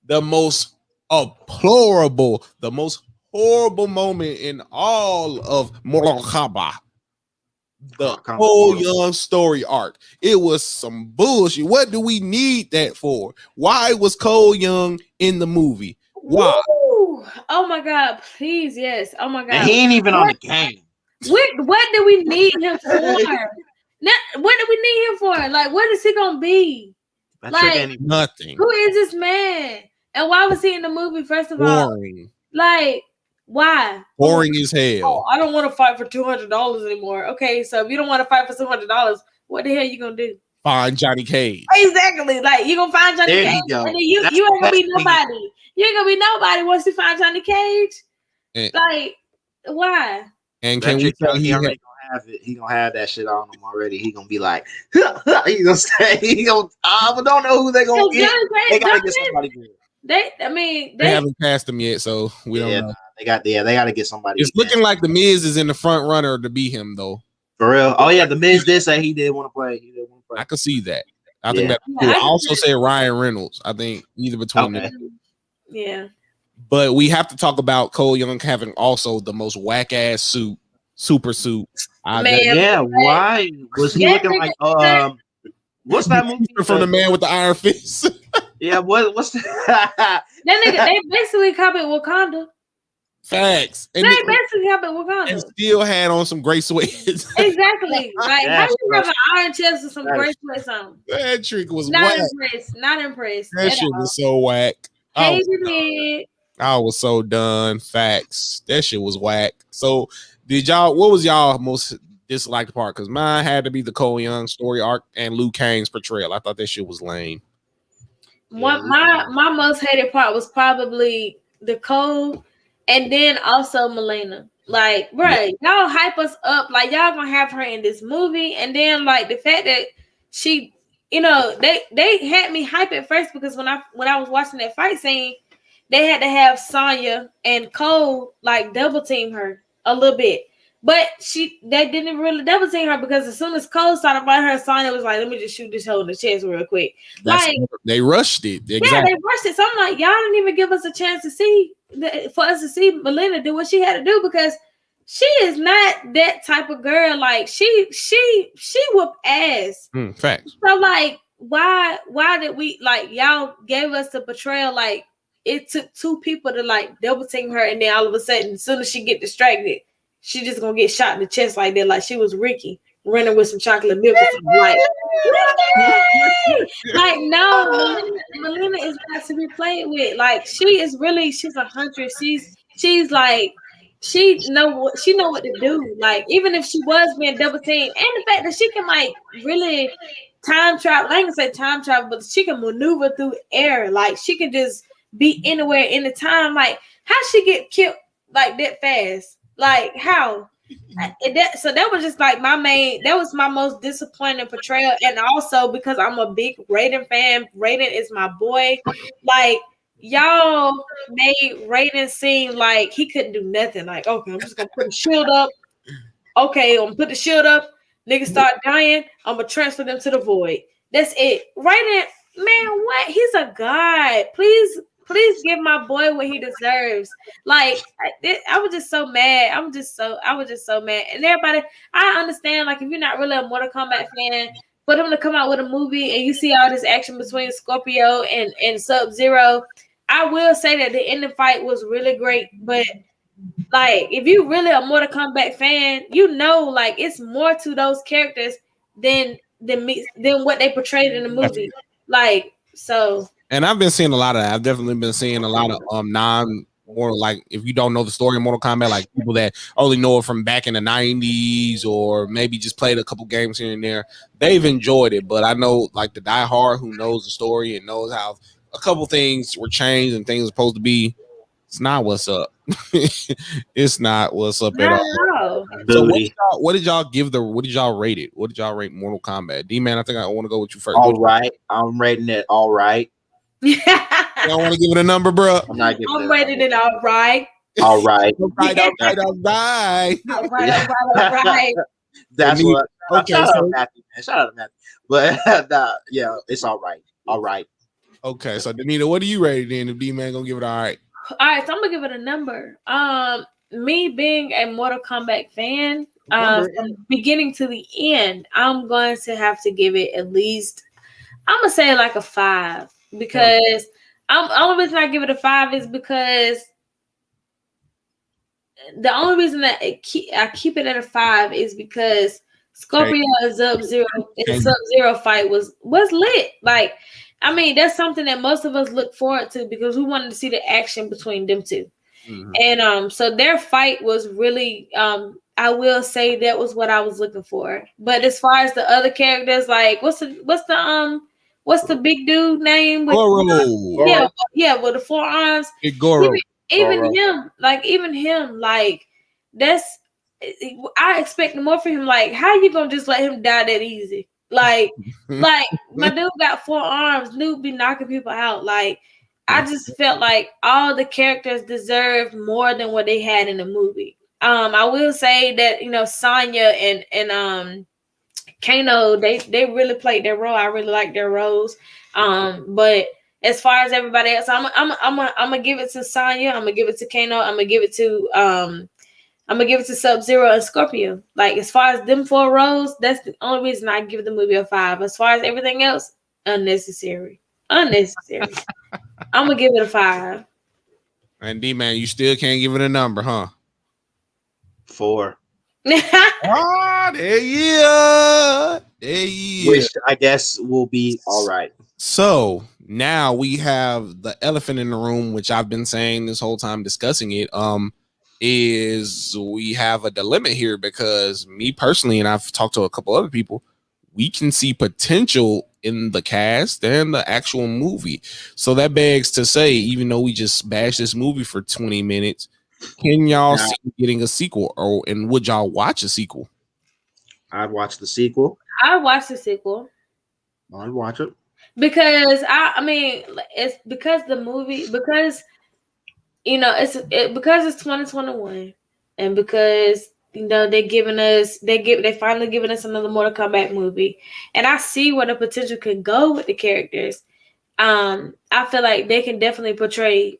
the most deplorable, the most horrible moment in all of Mortal Kombat. The whole Young story arc. It was some bullshit. What do we need that for? Why was Cole Young in the movie? Why? Ooh, oh my God, please, yes. Oh my God. And he ain't even on the game. What do we need him for? What do we need him for? Like, what is he gonna be? Like nothing. Who is this man? And why was he in the movie? First of all, like, why? Boring as hell. Oh, I don't want to fight for $200 anymore. Okay, so if you don't want to fight for $200, what the hell you gonna do? Find Johnny Cage. Exactly. Like, you gonna find Johnny Cage, and then you ain't gonna be nobody. You ain't gonna be nobody once you find Johnny Cage. Like, why? And can we tell he already gonna have it? He gonna have that shit on him already. He gonna be like, he gonna say, but don't know who they gonna get. They gotta get somebody good. They haven't passed him yet, so we don't know. They gotta get somebody. It's looking like the Miz is in the front runner to beat him though. For real? Oh yeah, the Miz did say he did want to play. I could see that. I think that cool. I also say Ryan Reynolds. I think either between them. Yeah. But we have to talk about Cole Young having also the most whack ass super suit. Yeah, why was he looking like what's that movie from the man with the iron fist? Yeah, what's that nigga? They basically copied Wakanda. Facts. And they basically copied Wakanda. And still had on some gray sweats. Exactly. Like how you have an iron chest with some gray sweats on? That trick was not whack. impressed. Not impressed. That shit was so whack. Hated it. I was so done. Facts. That shit was whack. So what was y'all most disliked part? Because mine had to be the Cole Young story arc and Liu Kang's portrayal. I thought that shit was lame. My most hated part was probably the Cole and then also Melina. Like, bro, y'all hype us up like y'all gonna have her in this movie, and then like the fact that she, they had me hype at first because when I was watching that fight scene, they had to have Sonya and Cole like double team her a little bit. But they didn't really double team her because as soon as Cole started fighting her, Sonya was like, let me just shoot this hoe in the chest real quick. They rushed it. Exactly. Yeah, they rushed it. So I'm like, y'all didn't even give us a chance to see Melina do what she had to do because she is not that type of girl. Like she whoop ass. Facts. So like, why did we like y'all gave us the portrayal like it took two people to like double team her, and then all of a sudden, as soon as she get distracted, she just gonna get shot in the chest like that, like she was Ricky running with some chocolate milk. Like no, Melina is not to be played with. Like she's a huntress. She's like she know what to do. Like even if she was being double teamed, and the fact that she can like really time travel. I ain't gonna say time travel, but she can maneuver through air. Like she can just be anywhere in the time. Like how she get killed like that fast? Like how? So that was just like that was my most disappointing portrayal. And also because I'm a big Raiden fan, Raiden is my boy. Like y'all made Raiden seem like he couldn't do nothing. Like, okay, I'm just gonna put the shield up. Okay, I'm gonna put the shield up. Niggas start dying. I'm gonna transfer them to the void. That's it. Raiden, man, what? He's a god. Please give my boy what he deserves. Like I was just so mad. I was just so mad. And everybody, I understand. Like if you're not really a Mortal Kombat fan, for them to come out with a movie and you see all this action between Scorpio and Sub-Zero, I will say that the ending fight was really great. But like if you really a Mortal Kombat fan, like it's more to those characters than what they portrayed in the movie. Like so. And I've been seeing a lot of that. I've definitely been seeing a lot of more like if you don't know the story of Mortal Kombat, like people that only know it from back in the 90s or maybe just played a couple games here and there, they've enjoyed it. But I know like the diehard who knows the story and knows how a couple things were changed and things are supposed to be, it's not what's up. It's not what's up at all. So what did y'all rate it? What did y'all rate Mortal Kombat? D-Man, I think I want to go with you first. All right. I'm rating it all right. You don't want to give it a number, bro? I'm rating it all right. All right. All right. That's what. Okay. Shout out to Matthew. But yeah, it's all right. All right. Okay. So Danita, what do you rate it then? If D-Man gonna give it all right? All right, so I'm gonna give it a number. Me being a Mortal Kombat fan, from beginning to the end, I'm going to have to give it at least. I'm gonna say like a 5 because only reason I give it a 5 is because the only reason that I keep it at a 5 is because Scorpio and Sub-Zero fight was lit. Like, I mean, that's something that most of us look forward to because we wanted to see the action between them two. Mm-hmm. And so their fight was really I will say that was what I was looking for. But as far as the other characters, like what's the big dude name with Goro. With the 4 arms. Goro. Even him, like that's I expected more from him. Like, how you gonna just let him die that easy? Like my dude got 4 arms. Dude be knocking people out. Like, I just felt like all the characters deserved more than what they had in the movie. I will say that Sonya and Kano, they really played their role. I really like their roles. But as far as everybody else, I'm gonna give it to Sonya. I'm gonna give it to Kano. I'm gonna give it to Sub-Zero and Scorpio. Like, as far as them 4 roles, that's the only reason I give the movie a 5. As far as everything else, unnecessary. I'm gonna give it a 5. And D-Man, you still can't give it a number, huh? 4. Ah, there you. Which I guess will be all right. So now we have the elephant in the room, which I've been saying this whole time discussing it. Is we have a dilemma here because me personally, and I've talked to a couple other people, we can see potential in the cast and the actual movie. So that begs to say, even though we just bashed this movie for 20 minutes, can y'all see getting a sequel, and would y'all watch a sequel? I'd watch the sequel. I'd watch the sequel. I'd watch it. Because it's because the movie, because because it's 2021, and because they finally giving us another Mortal Kombat movie, and I see where the potential could go with the characters. I feel like they can definitely portray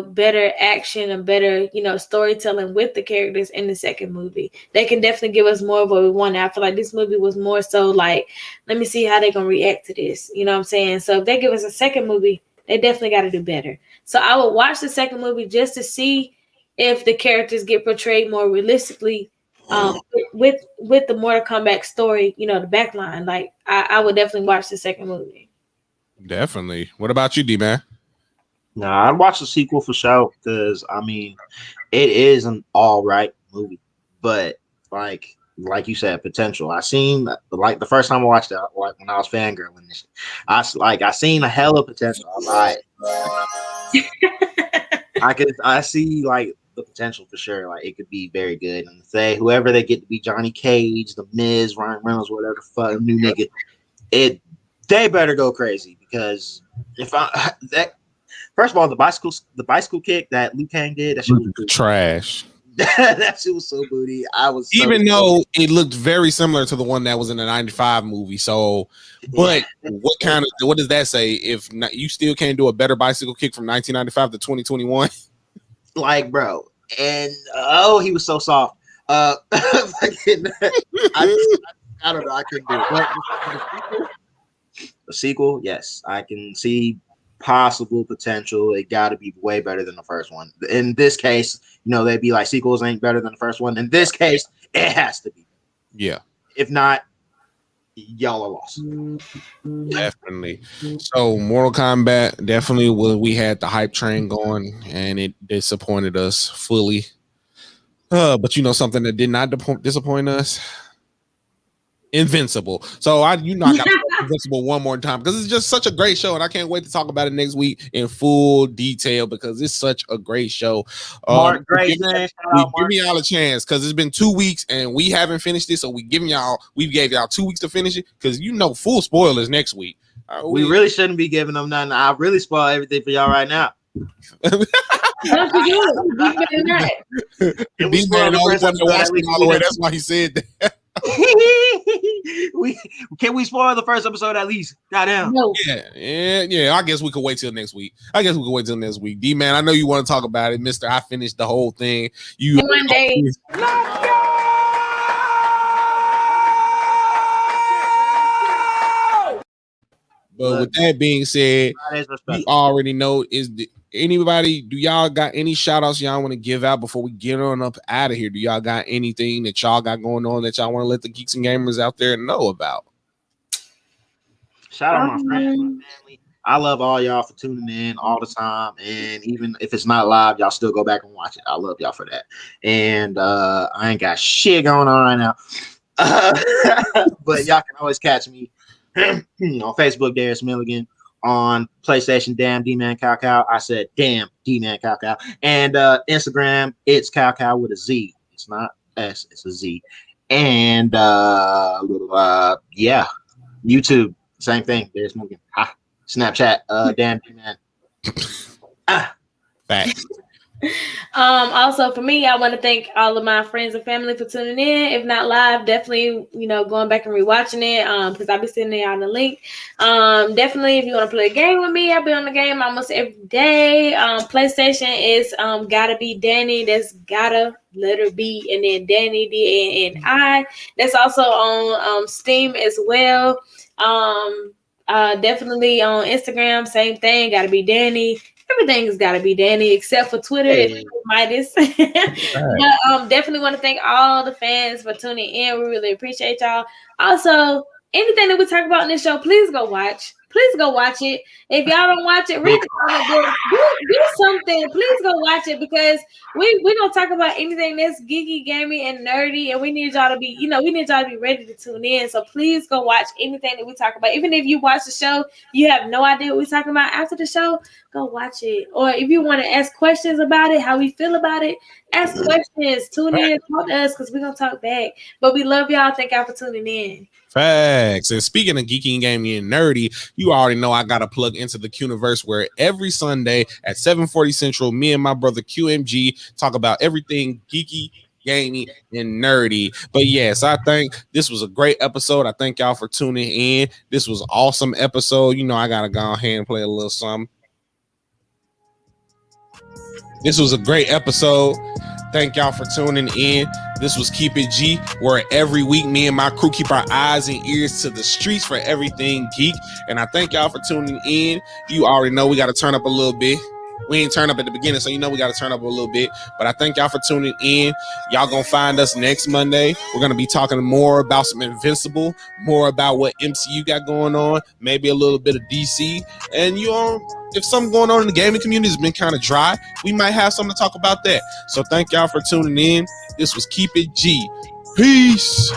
better action and better storytelling with the characters in the second movie. They can definitely give us more of what we want. I feel like this movie was more so like, let me see how they're gonna react to this. You know what I'm saying? So if they give us a second movie, they definitely got to do better. So I would watch the second movie just to see if the characters get portrayed more realistically with the Mortal Kombat story, the backline. Like I would definitely watch the second movie. Definitely. What about you, D-Man? Nah, I'd watch the sequel for sure because it is an all right movie, but like you said, potential. I seen like the first time I watched it, like when I was fangirling this, I seen a hell of potential. I'm like, I see like the potential for sure. Like it could be very good. And say whoever they get to be Johnny Cage, The Miz, Ryan Reynolds, whatever the fuck new nigga, they better go crazy because first of all, the bicycle kick that Liu Kang did, that shit was trash. That shit was so booty. Though it looked very similar to the one that was in the 95 movie. So, but what does that say? If not, you still can't do a better bicycle kick from 1995 to 2021? Like, bro. And he was so soft. I don't know. I couldn't do it. But the sequel, yes, I can see possible potential. It got to be way better than the first one. In this case, they'd be like, sequels ain't better than the first one. In this case, it has to be. Yeah. If not, y'all are lost. Definitely. So Mortal Kombat, definitely we had the hype train going and it disappointed us fully. But something that did not disappoint us? Invincible. So I got Invincible one more time because it's just such a great show, and I can't wait to talk about it next week in full detail because it's such a great show. Give me y'all a chance because it's been 2 weeks and we haven't finished it, so we gave y'all 2 weeks to finish it because full spoilers next week. We really shouldn't be giving them nothing. I really spoil everything for y'all right now. Don't you do it? That's why he said that. Can we spoil the first episode at least? Goddamn. No. Yeah. I guess we could wait till next week. D-Man, I know you want to talk about it, Mister. I finished the whole thing. One day. But with that being said, you already know anybody, do y'all got any shout outs y'all want to give out before we get on up out of here? Do y'all got anything that y'all got going on that y'all want to let the geeks and gamers out there know about? Shout out my friends, my family. I love all y'all for tuning in all the time. And even if it's not live, y'all still go back and watch it. I love y'all for that. And I ain't got shit going on right now. But y'all can always catch me on Facebook, Darius Milligan. On PlayStation, damn D-Man Cow Cow. I said damn D-Man Cow Cow. And Instagram, it's Cow Cow with a Z. It's not S, it's a Z. And YouTube, same thing. There's Milligan. Snapchat, damn D-Man. Facts. Also for me, I want to thank all of my friends and family for tuning in. If not live, definitely, going back and rewatching it. Because I'll be sending there on the link. Definitely if you want to play a game with me, I'll be on the game almost every day. PlayStation is gotta be Danny. That's gotta letter B and then Danny DANI. That's also on Steam as well. Definitely on Instagram, same thing, gotta be Danny. Everything's got to be Danny except for Twitter. It's Midas. But definitely want to thank all the fans for tuning in. We really appreciate y'all. Also, anything that we talk about in this show, please go watch. Please go watch it. If y'all don't watch it, read the comment book. Do something. Please go watch it because we're gonna talk about anything that's geeky, gaming, and nerdy, and we need y'all to be, we need y'all to be ready to tune in. So please go watch anything that we talk about. Even if you watch the show, you have no idea what we're talking about after the show, go watch it. Or if you want to ask questions about it, how we feel about it, ask questions. Tune in, talk to us because we're gonna talk back. But we love y'all. Thank y'all for tuning in. Facts. And speaking of geeky and gaming and nerdy, you already know I got to plug into the Qniverse where every Sunday at 7:40 Central, me and my brother QMG talk about everything geeky, gaming, and nerdy. But yes, I think this was a great episode. I thank y'all for tuning in. This was an awesome episode. I got to go ahead and play a little something. This was a great episode. Thank y'all for tuning in. This was Keep It G, where every week me and my crew keep our eyes and ears to the streets for everything geek. And I thank y'all for tuning in. You already know we got to turn up a little bit. We ain't turn up at the beginning, so we got to turn up a little bit. But I thank y'all for tuning in. Y'all gonna find us next Monday. We're gonna be talking more about some Invincible, more about what MCU got going on, maybe a little bit of DC. And if something going on in the gaming community has been kind of dry, we might have something to talk about that. So thank y'all for tuning in. This was Keep It G. Peace.